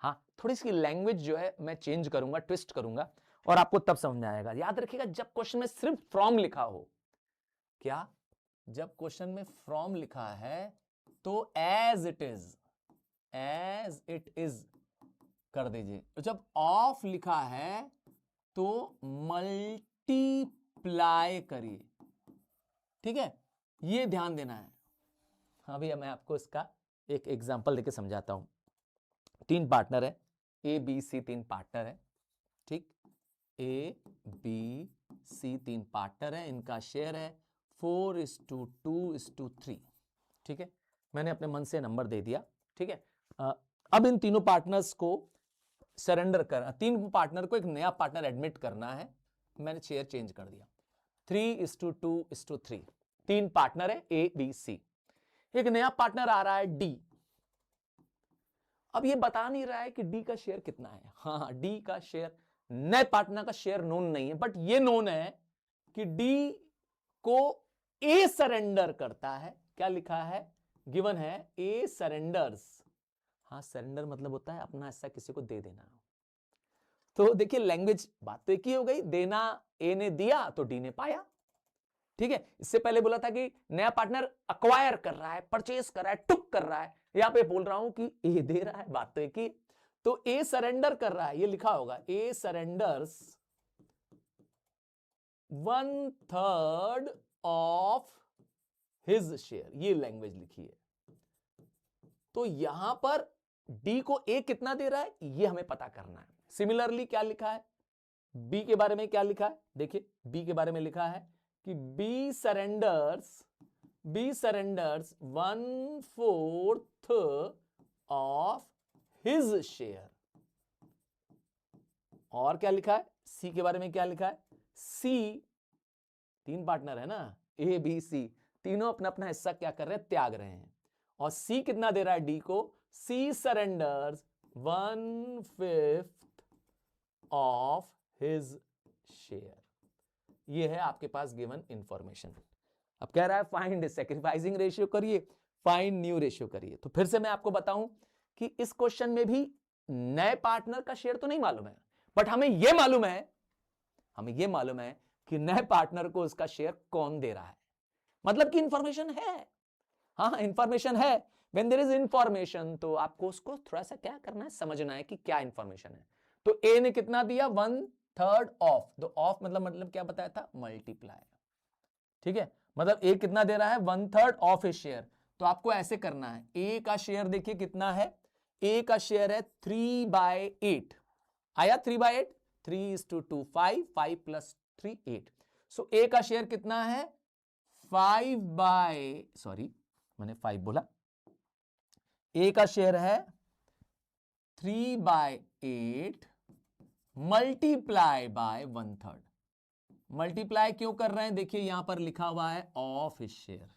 हाँ, थोड़ी सी लैंग्वेज जो है मैं चेंज करूंगा, ट्विस्ट करूंगा, और आपको तब समझ में आएगा। याद रखिएगा जब क्वेश्चन में सिर्फ फ्रॉम लिखा हो, क्या, जब क्वेश्चन में फ्रॉम लिखा है तो एज इट इज कर दीजिए। तो जब ऑफ लिखा है तो मल्टीप्लाई करिए, ठीक है, ये ध्यान देना है। अभी मैं आपको इसका एक एग्जांपल देके समझाता हूं। 3 पार्टनर है, ए बी सी 3 पार्टनर है, ठीक, ए बी सी 3 पार्टनर है, इनका शेयर है 4:2:3, ठीक है। मैंने अपने मन से नंबर दे दिया, ठीक है। अब इन तीनों पार्टनर्स को सरेंडर करना, 3 पार्टनर को एक नया पार्टनर एडमिट करना है। मैंने शेयर चेंज कर दिया, 3:2:3। 3 पार्टनर है ए बी सी, एक नया पार्टनर आ रहा है डी। अब ये बता नहीं रहा है कि डी का शेयर कितना है। हाँ, डी का शेयर, नए पार्टनर का शेयर नोन नहीं है, बट ये नोन है कि डी को ए सरेंडर करता है। क्या लिखा है, गिवन है ए सरेंडर्स। हाँ, सरेंडर मतलब होता है अपना हिस्सा किसी को दे देना। तो देखिए लैंग्वेज, बात तो एक ही हो गई, देना ए ने दिया तो डी ने पाया, ठीक है। इससे पहले बोला था कि नया पार्टनर अक्वायर कर रहा है, परचेस कर रहा है, टुक कर रहा है, यहां पे बोल रहा हूं कि ए दे रहा है, बात तो एक ही। तो ए सरेंडर कर रहा है, ये लिखा होगा ए सरेंडर्स 1/3 ऑफ हिज शेयर, ये लैंग्वेज लिखी है। तो यहां पर डी को ए कितना दे रहा है ये हमें पता करना है। सिमिलरली क्या लिखा है बी के बारे में, क्या लिखा है देखिए, बी के बारे में लिखा है कि B surrenders 1/4 of his share. और क्या लिखा है सी के बारे में, क्या लिखा है सी, तीन पार्टनर है ना ए बी सी, तीनों अपना अपना हिस्सा क्या कर रहे हैं त्याग रहे हैं। और सी कितना दे रहा है डी को, सी सरेंडर्स 1/5 ऑफ हिज शेयर। ये है आपके पास गिवन इंफॉर्मेशन। अब कह रहा है फाइंड सैक्रिफाइसिंग रेशियो करिए, फाइंड न्यू रेशियो करिए। तो फिर से मैं आपको बताऊं कि इस क्वेश्चन में भी नए पार्टनर का शेयर तो नहीं मालूम है, बट हमें यह मालूम है कि नए पार्टनर को उसका शेयर कौन दे रहा है। मतलब कि इंफॉर्मेशन है, हाँ इंफॉर्मेशन है। व्हेन देयर इज इंफॉर्मेशन तो आपको उसको थोड़ा सा क्या करना है, समझना है कि क्या इंफॉर्मेशन है। तो ए ने कितना दिया 1/3 ऑफ, तो ऑफ मतलब क्या बताया था मल्टीप्लाई, ठीक है। मतलब ए कितना दे रहा है 1/3 ऑफ ए शेयर। तो आपको ऐसे करना है, ए का शेयर देखिए कितना है, ए का शेयर है 3/8, आया 3/8, 3:2 5 5 + 3 8। सो ए का शेयर कितना है 5 बोला, ए का शेयर है 3/8 मल्टीप्लाई बाय 1/3। मल्टीप्लाई क्यों कर रहे हैं, देखिए यहां पर लिखा हुआ है ऑफ हिज शेयर।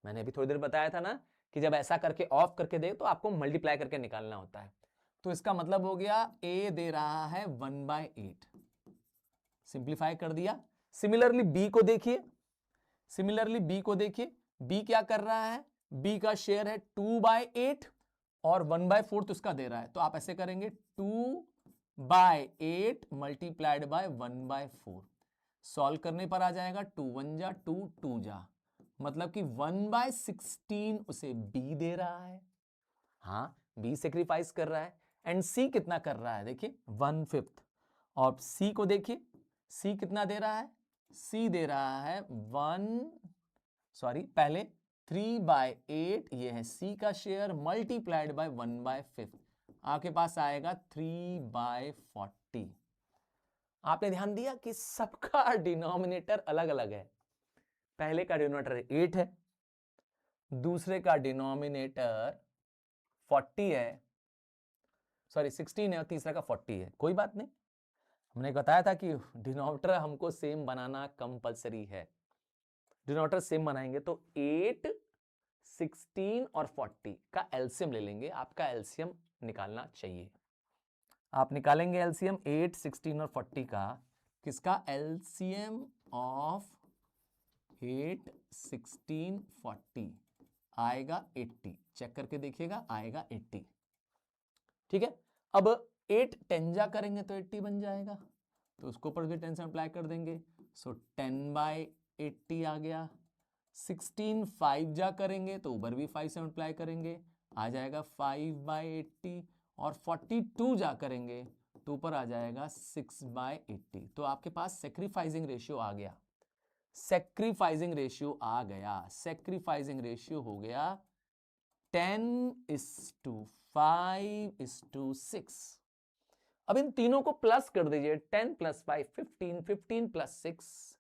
मैंने अभी थोड़ी देर बताया था ना कि जब ऐसा करके ऑफ करके दे तो आपको मल्टीप्लाई करके निकालना होता है। तो इसका मतलब हो गया ए दे रहा है 1/8, सिंप्लीफाई कर दिया। सिमिलरली बी को देखिए, बी क्या कर रहा है, बी का शेयर है 2/8 और 1/4 उसका दे रहा है। तो आप ऐसे करेंगे 2/8 मल्टीप्लाइड बाय 1/4, सॉल्व करने पर आ जाएगा 2 1 जा 2 2 जा, मतलब कि 1/16 उसे बी दे रहा है। हाँ बी सेक्रीफाइस कर रहा है। एंड सी कितना कर रहा है देखिए 1/5। और सी को देखिए, सी कितना दे रहा है, सी दे रहा है पहले 3/8, ये है सी का शेयर मल्टीप्लाइड बाय 1/5, आपके पास आएगा 3/40। आपने ध्यान दिया कि सबका डिनोमिनेटर अलग अलग है। पहले का डिनोमिनेटर 8 है, दूसरे का डिनोमिनेटर 40 है, 16 है, और तीसरा का 40 है। कोई बात नहीं, हमने बताया था कि डिनोमिनेटर हमको सेम बनाना कंपलसरी है। डिनोमिनेटर सेम बनाएंगे तो 8, 16 और 40 का एलसीएम ले लेंगे। आपका एलसीएम निकालना चाहिए, आप निकालेंगे एलसीएम 8, 16 और 40 का। किसका एलसीएम ऑफ 8, 16, 40 आएगा 80। चेक करके देखिएगा, आएगा 80। ठीक है, अब 8 10 जा करेंगे तो 80 बन जाएगा, तो उसको ऊपर भी 10 से अप्लाई कर देंगे। सो 10/80 आ गया। 16 5 जा करेंगे तो ऊपर भी 5 से अप्लाई करेंगे, आ जाएगा 5/80। और 42 जा करेंगे तो ऊपर आ जाएगा 6/80। तो आपके पास सैक्रिफाइसिंग रेशियो आ गया, सैक्रिफाइसिंग रेशियो आ गया। सैक्रिफाइसिंग रेशियो हो गया 10:5:6। अब इन तीनों को प्लस कर दीजिए, 10 + 5 15, 15 + 6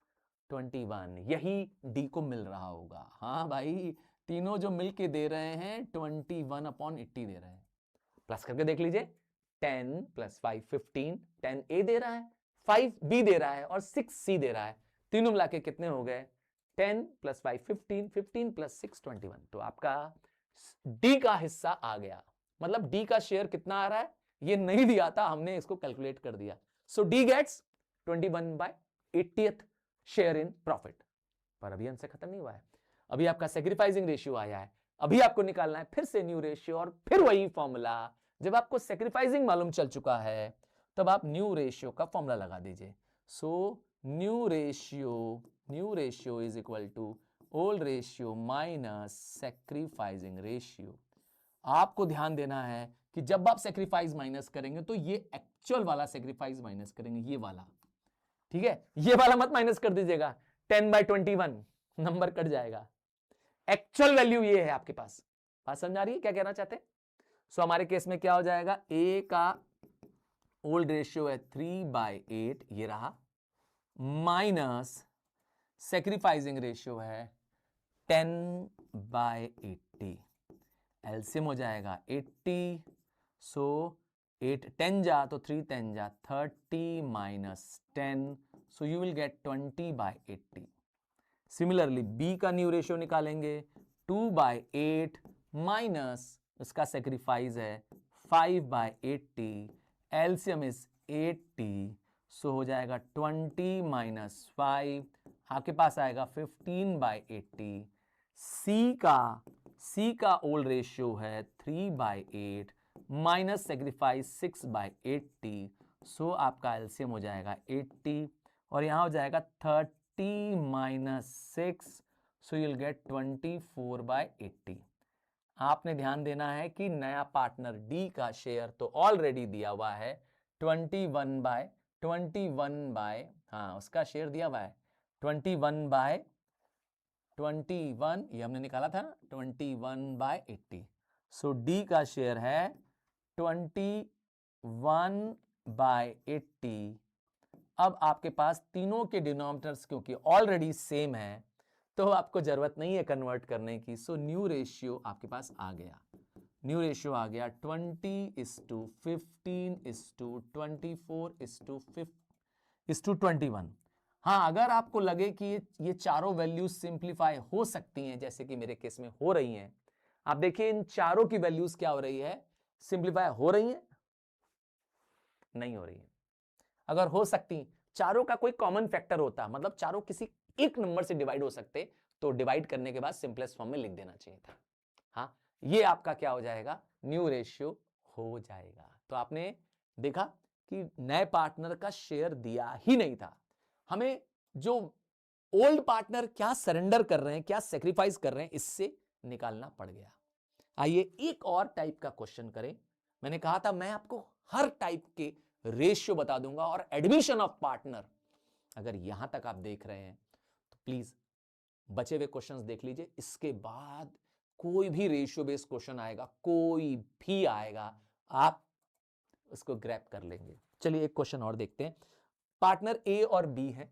21। यही डी को मिल रहा होगा। हाँ भाई, तीनों जो मिलके दे रहे हैं 21/80 दे रहे हैं। प्लस करके देख लीजिए, 10 + 5 15, 10 ए दे रहा है, 5 बी दे रहा है और 6 सी दे रहा है। तीनों मिला के कितने हो गए 10 + 5 15, 15 + 6 21। तो आपका डी का हिस्सा आ गया। मतलब डी का शेयर कितना आ रहा है ये नहीं दिया था, हमने इसको कैलकुलेट कर दिया। So D gets 21/80 share in profit. पर अभी आंसर खत्म नहीं हुआ है, अभी आपका सैक्रिफाइसिंग रेशियो आया है। अभी आपको निकालना है फिर से न्यू रेशियो और फिर वही फॉर्मूला। जब आपको सैक्रिफाइसिंग मालूम चल चुका है तब आप न्यू रेशियो का फॉर्मूला लगा दीजिए। So new ratio is equal to old ratio minus sacrificing ratio. आपको ध्यान देना है कि जब आप सेक्रीफाइस माइनस करेंगे तो ये एक्चुअल वाला सेक्रीफाइस माइनस करेंगे, ये वाला, ठीक है, ये वाला मत माइनस कर दीजिएगा, 10/21 नंबर कट जाएगा, एक्चुअल वैल्यू ये है आपके पास। बात समझ आ रही है क्या कहना चाहते हैं? सो हमारे केस में क्या हो जाएगा, ए का ओल्ड रेशियो है 3/8 ये रहा, माइनस सेक्रीफाइसिंग रेशियो है 10/80, एलसीएम हो जाएगा 80, सो 8 10 जा तो 3 10 जा 30 minus 10, so you will get 20/80। Similarly B का न्यू रेशियो निकालेंगे, 2/8 माइनस उसका सेक्रीफाइस है 5/80, एलसीएम इज 80, सो हो जाएगा 20 माइनस 5, आपके पास आएगा 15/80। सी का ओल्ड रेशियो है 3/8 माइनस सेक्रीफाइस 6/80, सो आपका एलसीएम हो जाएगा 80 और यहां हो जाएगा 30 माइनस 6, सो यूल गेट 24/80। आपने ध्यान देना है कि नया पार्टनर डी का शेयर तो ऑलरेडी दिया हुआ है 21 हाँ उसका शेयर दिया हुआ है 21 ये हमने निकाला था ना 21/80, सो डी का शेयर है 21/80। अब आपके पास तीनों के डिनोमिनेटर्स क्योंकि ऑलरेडी सेम है तो आपको जरूरत नहीं है कन्वर्ट करने की, सो न्यू रेशियो आपके पास आ गया, न्यू रेशियो आ गया 20:15:24:21। हाँ अगर आपको लगे कि ये चारों वैल्यूज सिंप्लीफाई हो सकती हैं जैसे कि मेरे केस में हो रही हैं, आप देखिए इन चारों की वैल्यूज क्या हो रही है, सिंप्लीफाई हो रही है, नहीं हो रही है। अगर हो सकती चारों का कोई कॉमन फैक्टर होता, मतलब चारों किसी एक नंबर से डिवाइड हो सकते, तो डिवाइड करने के बाद सिंपलेस्ट फॉर्म में लिख देना चाहिए था। हाँ ये आपका क्या हो जाएगा, न्यू रेशियो हो जाएगा। तो आपने देखा कि नए पार्टनर का शेयर दिया ही नहीं था, हमें जो ओल्ड पार्टनर क्या सरेंडर कर रहे हैं, क्या सेक्रीफाइस कर रहे हैं, इससे निकालना पड़ गया। आइए एक और टाइप का क्वेश्चन करें। मैंने कहा था मैं आपको हर टाइप के रेशियो बता दूंगा और एडमिशन ऑफ पार्टनर, अगर यहां तक आप देख रहे हैं तो प्लीज बचे हुए क्वेश्चंस देख लीजिए, इसके बाद कोई भी रेशियो बेस्ड क्वेश्चन आएगा, कोई भी आएगा, आप उसको ग्रैब कर लेंगे। चलिए एक क्वेश्चन और देखते हैं। पार्टनर ए और बी है,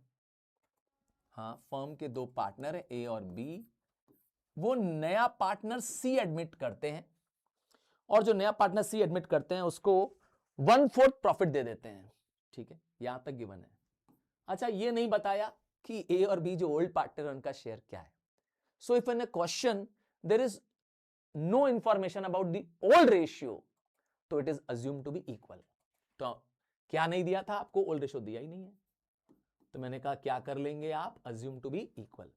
हाँ फर्म के दो पार्टनर है ए और बी, वो नया पार्टनर सी एडमिट करते हैं और जो नया पार्टनर सी एडमिट करते हैं उसको 1/4 प्रॉफिट दे देते हैं, ठीक है, यहां तक गिवन है। अच्छा ये नहीं बताया कि ए और बी जो ओल्ड पार्टनर उनका शेयर क्या है। So if in a question there is no information about the old ratio, तो it is assume to be equal. तो क्या नहीं दिया था आपको, ओल्ड रेशियो दिया ही नहीं है, तो मैंने कहा क्या कर लेंगे आप, अज्यूम टू बी इक्वल।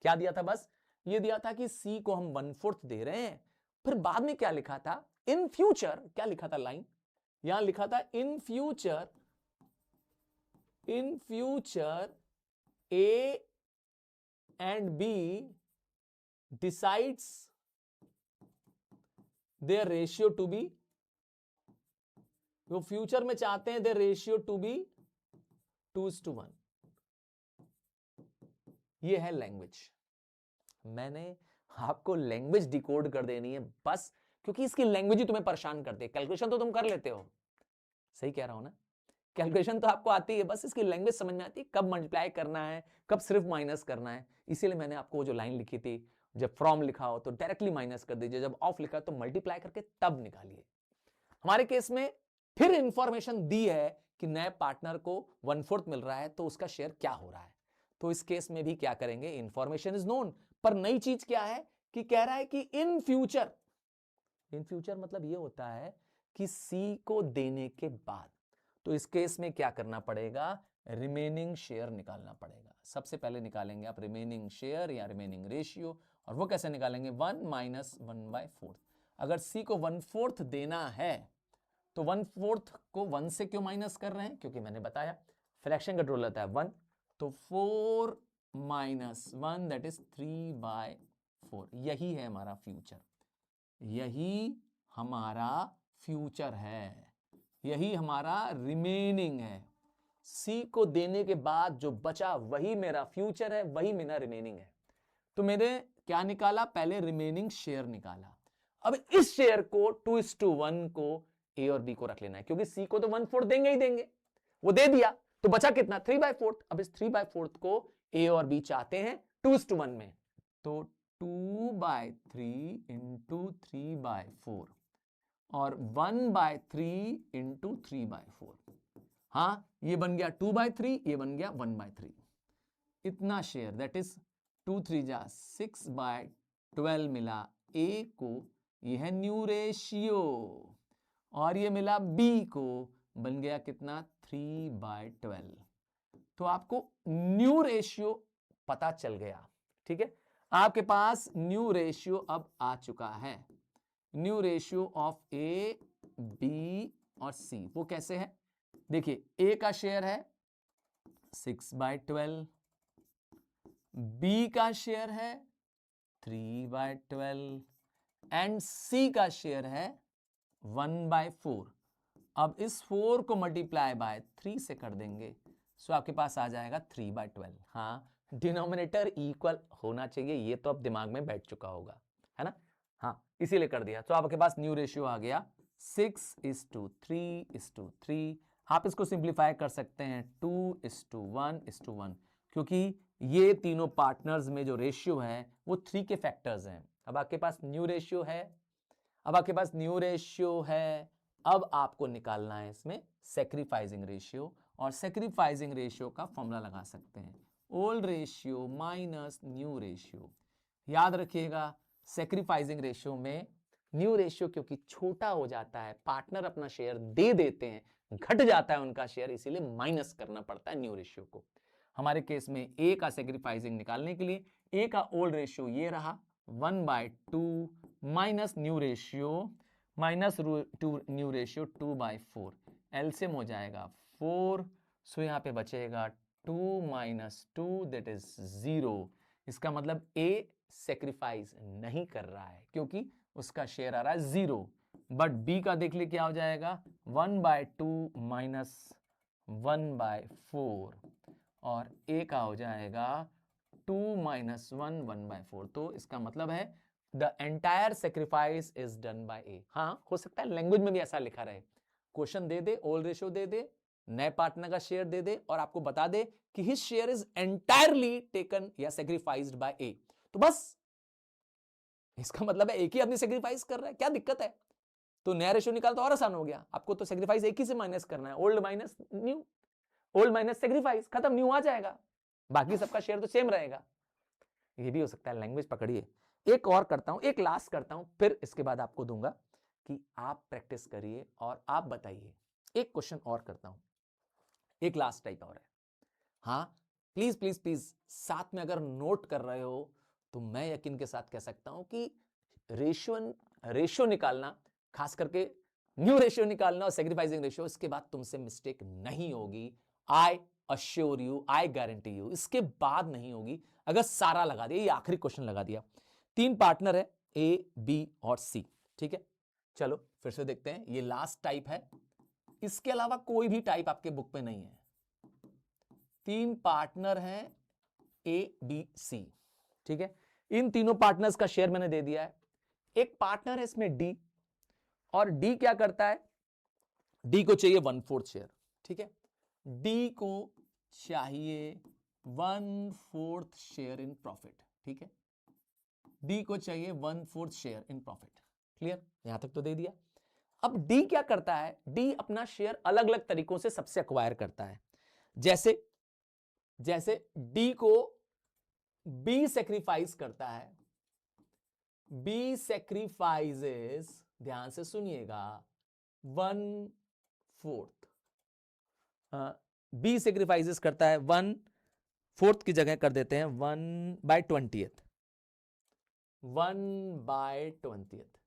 क्या दिया था, बस ये दिया था कि सी को हम 1/4 दे रहे हैं, फिर बाद में क्या लिखा था, इन फ्यूचर, क्या लिखा था लाइन, यहां लिखा था in future A and B decides their ratio to be, वो फ्यूचर में चाहते हैं देयर रेशियो टू बी 2:1। ये है लैंग्वेज, मैंने आपको लैंग्वेज डिकोड कर देनी है बस, क्योंकि इसकी लैंग्वेज ही तुम्हें परेशान करती है। कैलकुलेशन तो तुम कर लेते हो, सही कह रहा हूं ना, कैलकुलेशन तो आपको आती है, बस इसकी लैंग्वेज समझ में आती है, कब मल्टीप्लाई करना है, कब सिर्फ माइनस करना है। इसीलिए मैंने आपको जो लाइन लिखी थी, जब फ्रॉम लिखा हो तो डायरेक्टली माइनस कर दीजिए, जब ऑफ लिखा तो मल्टीप्लाई करके तब निकालिए। हमारे केस में फिर इंफॉर्मेशन दी है कि नए पार्टनर को 1/4 मिल रहा है, तो उसका शेयर क्या हो रहा है। तो इस केस में भी क्या करेंगे, इंफॉर्मेशन इज नोन, पर नई चीज क्या है कि कह रहा है कि इन फ्यूचर मतलब ये होता है कि सी को देने के बाद, तो इस केस में क्या करना पड़ेगा, रिमेनिंग शेयर निकालना पड़ेगा। सबसे पहले निकालेंगे आप रिमेनिंग शेयर या रिमेनिंग रेशियो, और वो कैसे निकालेंगे, 1 - 1/4। अगर सी को 1/4 देना है तो 1/4 को 1 से क्यों माइनस कर रहे हैं, क्योंकि मैंने बताया फ्रैक्शन का रूल होता है 1, तो 4 - 1 दैट इज 3/4। यही है हमारा फ्यूचर, यही हमारा फ्यूचर है, यही हमारा रिमेनिंग है। सी को देने के बाद जो बचा वही मेरा फ्यूचर है, वही मेरा रिमेनिंग है। तो मैंने क्या निकाला, पहले रिमेनिंग शेयर निकाला। अब इस शेयर को 2:1 को ए और बी को रख लेना है, क्योंकि सी को तो 1/4 देंगे ही देंगे, वो दे दिया, तो बचा कितना, 3/4। अब इस 3/4 को ए और बी चाहते हैं 2:1 में, तो 2/3 इंटू 3/4 और 1/3 इंटू 3/4। हाँ, ये बन गया 2/3, ये बन गया 1/3। इतना शेयर, दैट इज 2 3 जा 6/12 मिला ए को, ये है न्यू रेशियो, और ये मिला बी को, बन गया कितना, 3/12। तो आपको न्यू रेशियो पता चल गया। ठीक है, आपके पास न्यू रेशियो अब आ चुका है। New ratio of A, B और सी, वो कैसे है, देखिए, ए का शेयर है 6/12, बी का शेयर है 3/12 एंड सी का शेयर है 1/4। अब इस 4 को मल्टीप्लाई बाय 3 से कर देंगे, सो आपके पास आ जाएगा 3/12। हाँ, डिनोमिनेटर इक्वल होना चाहिए, ये तो अब दिमाग में बैठ चुका होगा, है ना। हाँ, इसीलिए कर दिया। तो आपके पास न्यू रेशियो आ गया 6:3:3। आप इसको सिंप्लीफाई कर सकते हैं 2:1:1, क्योंकि ये तीनों पार्टनर्स में जो रेशियो है वो 3 के फैक्टर्स हैं। अब आपके पास न्यू रेशियो है, अब आपको निकालना है इसमें सैक्रिफाइसिंग रेशियो, और सैक्रिफाइसिंग रेशियो का फॉर्मूला लगा सकते हैं, old ratio minus new ratio. याद रखिएगा, सैक्रिफाइसिंग रेशियो में न्यू रेशियो क्योंकि छोटा हो जाता है, पार्टनर अपना शेयर दे देते हैं, घट जाता है उनका शेयर, इसीलिए माइनस करना पड़ता है न्यू रेशियो को। हमारे केस में ए का सैक्रिफाइसिंग निकालने के लिए ए का ओल्ड रेशियो ये रहा 1/2 minus new ratio, new ratio 2/4, LCM हो जाएगा 4, सो यहां पे बचेगा 2 - 2 दैट इज 0। इसका मतलब ए सैक्रिफाइस नहीं कर रहा है क्योंकि उसका शेयर आ रहा है 0। बट बी का देख ले क्या हो जाएगा, 1/2 माइनस 1/4, और ए का हो जाएगा 2 - 1 1/4। तो इसका मतलब है the entire sacrifice is done by A. हाँ, हो सकता है लैंग्वेज में भी ऐसा लिखा रहे, क्वेश्चन दे दे, ओल्ड रेशियो दे दे, नए पार्टनर का शेयर दे दे, और आपको बता दे कि his share is entirely taken या सेक्रीफाइस्ड बाय ए, तो बस इसका मतलब है एक ही आदमी सेक्रीफाइस कर रहा है, क्या दिक्कत है। तो नया रेशियो निकाल तो और आसान हो गया, आपको तो सेक्रीफाइस एक ही से माइनस करना है, old minus new, old minus sacrifice, खत्म, न्यू आ जाएगा, बाकी सबका शेयर तो सेम रहेगा। ये भी हो सकता है, लैंग्वेज पकड़िए। एक और करता हूं, एक लास्ट करता हूं, फिर इसके बाद आपको दूंगा कि आप प्रैक्टिस करिए और आप बताइए। एक क्वेश्चन और करता हूं, एक लास्ट टाइप और है। हाँ, प्लीज प्लीज प्लीज साथ में अगर नोट कर रहे हो तो मैं यकीन के साथ कह सकता हूं कि रेशियो निकालना, खास करके न्यू रेशियो निकालना और सेक्रीफाइसिंग रेशियो, इसके बाद तुमसे मिस्टेक नहीं होगी। I assure you, I guarantee you, इसके बाद नहीं होगी अगर सारा लगा दिया। ये आखिरी क्वेश्चन लगा दिया। 3 पार्टनर है ए, बी और सी, ठीक है। चलो फिर से देखते हैं, ये लास्ट टाइप है, इसके अलावा कोई भी टाइप आपके बुक में नहीं है। 3 पार्टनर हैं ए, बी, सी, ठीक है। इन तीनों पार्टनर्स का शेयर मैंने दे दिया है। एक पार्टनर है इसमें डी, और डी क्या करता है, डी को चाहिए 1/4 शेयर, ठीक है। डी को चाहिए 1/4 शेयर इन प्रॉफिट, ठीक है। डी को चाहिए 1/4 शेयर इन प्रॉफिट, क्लियर, यहां तक तो दे दिया। अब डी क्या करता है, डी अपना शेयर अलग अलग तरीकों से सबसे एक्वायर करता है। जैसे डी को बी सेक्रीफाइस करता है, बी सेक्रीफाइसेस, ध्यान से सुनिएगा, 1/4, बी सेक्रीफाइसेस करता है 1/4 की जगह कर देते हैं 1/20, 1/20।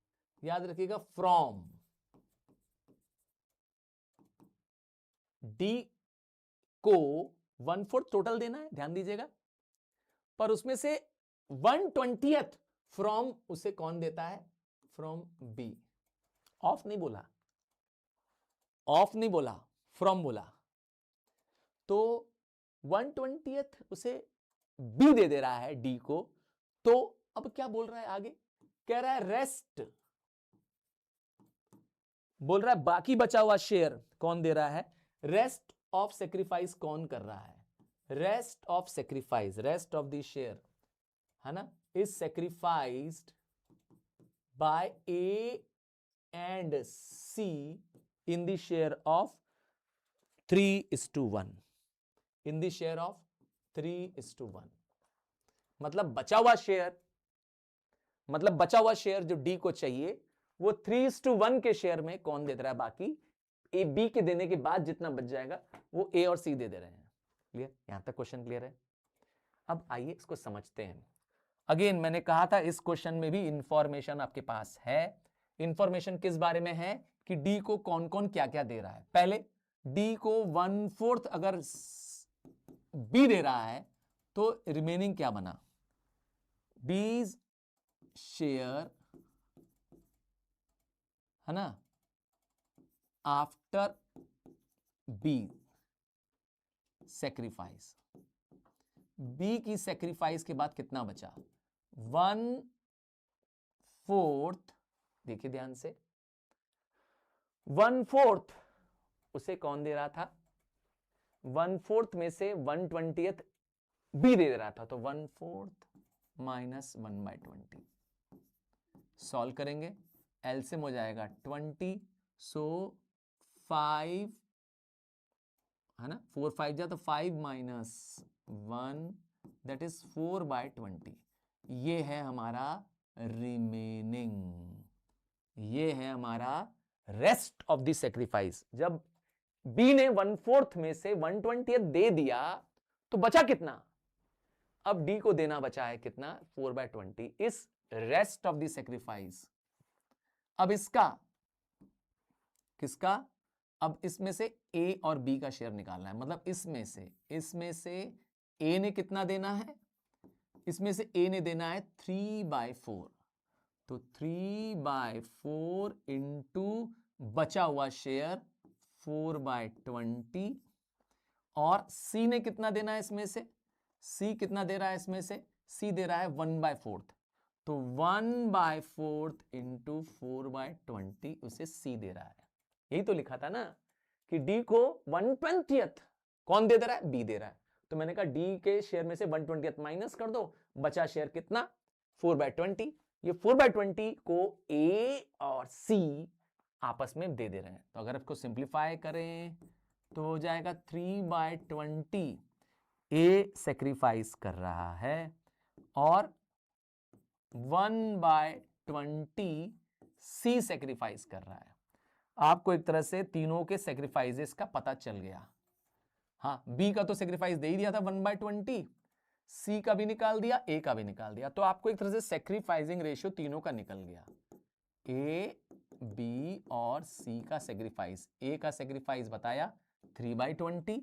याद रखिएगा, फ्रॉम डी को 1/4 टोटल देना है, ध्यान दीजिएगा, पर उसमें से 1/20 फ्रॉम उसे कौन देता है, फ्रॉम बी। ऑफ नहीं बोला, ऑफ नहीं बोला, फ्रॉम बोला। तो 1/20 उसे बी दे रहा है डी को, तो अब क्या बोल रहा है आगे, कह रहा है रेस्ट, बोल रहा है बाकी बचा हुआ शेयर कौन दे रहा है, रेस्ट ऑफ सेक्रीफाइस कौन कर रहा है, rest of sacrifice, rest of the share, है ना, is sacrificed by A and C in the share of 3:1, in the share of 3:1। मतलब बचा हुआ शेयर, मतलब बचा हुआ शेयर जो डी को चाहिए वो 3:1 के शेयर में कौन दे रहा है, बाकी ए बी के देने के बाद जितना बच जाएगा वो ए और सी दे रहे हैं। क्लियर, यहां तक क्वेश्चन क्लियर है। अब आइए इसको समझते हैं। अगेन मैंने कहा था इस क्वेश्चन में भी इंफॉर्मेशन आपके पास है। इंफॉर्मेशन किस बारे में है कि डी को कौन कौन क्या क्या दे रहा है। पहले डी को 1/4 अगर बी दे रहा है तो रिमेनिंग क्या बना, बीज शेयर, है ना, आफ्टर बी सेक्रीफाइस, बी की सेक्रीफाइस के बाद कितना बचा, 1/4, देखिए ध्यान से, 1/4 उसे कौन दे रहा था, 1/4 में से 1/20 बी दे रहा था, तो 1/4 माइनस 1/20 सॉल्व करेंगे, एलसीएम हो जाएगा 20, सो 5, है ना, 4 5 जा तो 5 माइनस 1 दैट इज 4/20। ये है हमारा रिमेनिंग, ये है हमारा रेस्ट ऑफ द सेक्रीफाइस। जब बी ने 1/4 में से 1/20 दे दिया तो बचा कितना, अब डी को देना बचा है कितना, 4/20 इस रेस्ट ऑफ द सेक्रीफाइस। अब इसका किसका, अब इसमें से ए और बी का शेयर निकालना है, मतलब इसमें से ए ने कितना देना है, इसमें से ए ने देना है 3/4, तो 3/4 इंटू बचा हुआ शेयर 4/20, और सी ने कितना देना है इसमें से, सी कितना दे रहा है इसमें से, सी दे रहा है 1/4, तो 1/4 इंटू 4/20 उसे सी दे रहा है। यही तो लिखा था ना कि डी को 1/20 कौन दे रहा है, बी दे रहा है, तो मैंने कहा डी के शेयर में से 1/20 माइनस कर दो, बचा शेयर कितना, 4/20। ये 4/20 को ए और सी आपस में दे रहे हैं, तो अगर इसको सिंप्लीफाई करें तो हो जाएगा 3/20 ए सेक्रीफाइस कर रहा है और 1/20 सी सेक्रीफाइस कर रहा है। आपको एक तरह से तीनों के सेक्रीफाइसेस का पता चल गया। हाँ, बी का तो सेक्रीफाइस दे ही दिया था 1/20, सी का भी निकाल दिया, ए का भी निकाल दिया, तो आपको एक तरह से सेक्रीफाइसिंग रेशियो तीनों का निकल गया, ए बी और सी का सेक्रीफाइस। ए का सेक्रीफाइस बताया 3/20,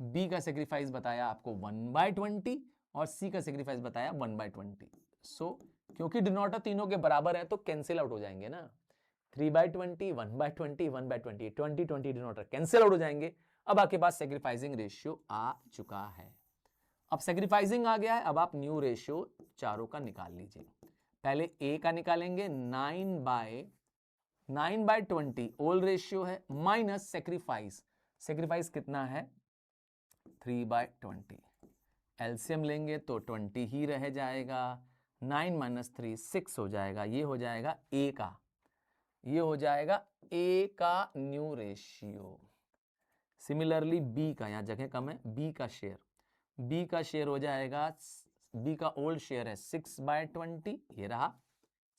बी का सेक्रीफाइस बताया आपको 1/20 और सी का सेक्रीफाइस बताया 1/20। सो क्योंकि डिनोमिनेटर तीनों के बराबर है तो कैंसिल आउट हो जाएंगे ना, 3/20 1/20 1/20 20 डिनोमिनेटर कैंसिल आउट हो जाएंगे। अब आपके पास सेक्रीफाइसिंग रेशियो आ चुका है। अब सेक्रीफाइसिंग आ गया है, अब आप न्यू रेशियो चारों का निकाल लीजिए। पहले ए का निकालेंगे, 9/20 ओल्ड रेशियो है, माइनस सेक्रीफाइस, सेक्रीफाइस कितना है 3/20, एलसीएम लेंगे तो 20 ही रह जाएगा, 9 माइनस 3 6 हो जाएगा, ये हो जाएगा ए का, ये हो जाएगा ए का न्यू रेशियो। सिमिलरली बी का, यहां जगह कम है, बी का शेयर, बी का शेयर हो जाएगा, बी का ओल्ड शेयर है 6/20, ये रहा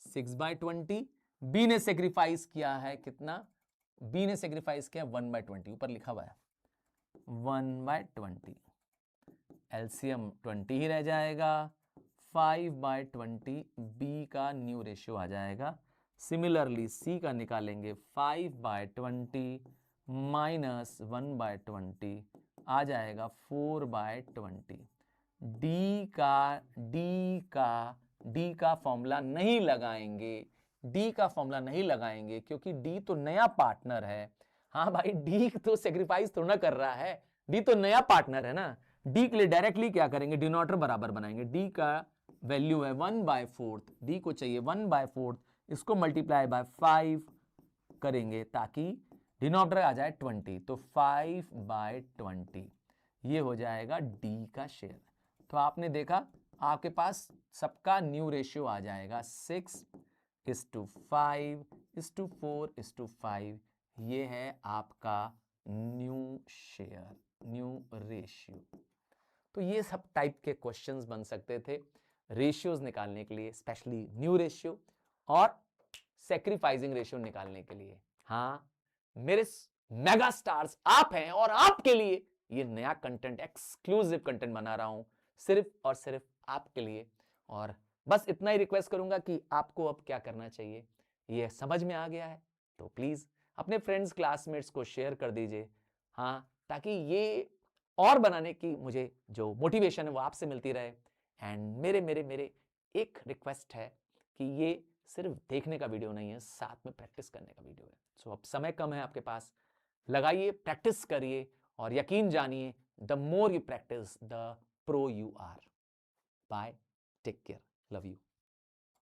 6/20, बी ने सेक्रीफाइस किया है कितना, बी ने सेक्रीफाइस किया 1/20, ऊपर लिखा हुआ है 1/20, एलसीएम 20 ही रह जाएगा, 5/20 बी का न्यू रेशियो आ जाएगा। सिमिलरली सी का निकालेंगे, 5/20 माइनस 1/20 आ जाएगा 4/20। डी का फॉर्मूला नहीं लगाएंगे, डी का फॉर्मूला नहीं लगाएंगे क्योंकि डी तो नया पार्टनर है। हाँ भाई, डी तो सेक्रीफाइस थोड़ा ना कर रहा है, डी तो नया पार्टनर है ना। डी के लिए डायरेक्टली क्या करेंगे, डिनोमिनेटर बराबर बनाएंगे। डी का वैल्यू है 1/4, डी को चाहिए 1/4, इसको मल्टीप्लाई बाय 5 करेंगे ताकि डिनोमिनेटर आ जाए 20, तो 5/20 ये हो जाएगा डी का शेयर। तो आपने देखा आपके पास सबका न्यू रेशियो आ जाएगा 6:5:4:5, ये है आपका न्यू शेयर, न्यू रेशियो। तो ये सब टाइप के क्वेश्चंस बन सकते थे रेशियोज निकालने के लिए, स्पेशली न्यू रेशियो और सैक्रिफाइसिंग रेशियो निकालने के लिए। हाँ, मेरे मेगा स्टार्स आप हैं और आपके लिए ये नया कंटेंट, एक्सक्लूसिव कंटेंट बना रहा हूं सिर्फ और सिर्फ आपके लिए। और बस इतना ही रिक्वेस्ट करूंगा कि आपको अब क्या करना चाहिए, ये समझ में आ गया है तो प्लीज अपने फ्रेंड्स क्लासमेट्स को शेयर कर दीजिए। हाँ, ताकि ये और बनाने की मुझे जो मोटिवेशन है वो आपसे मिलती रहे। एंड मेरे मेरे मेरे एक रिक्वेस्ट है कि ये सिर्फ देखने का वीडियो नहीं है, साथ में प्रैक्टिस करने का वीडियो है। सो अब समय कम है आपके पास, लगाइए, प्रैक्टिस करिए और यकीन जानिए, the more you practise the pro you are. Bye, take care, love you.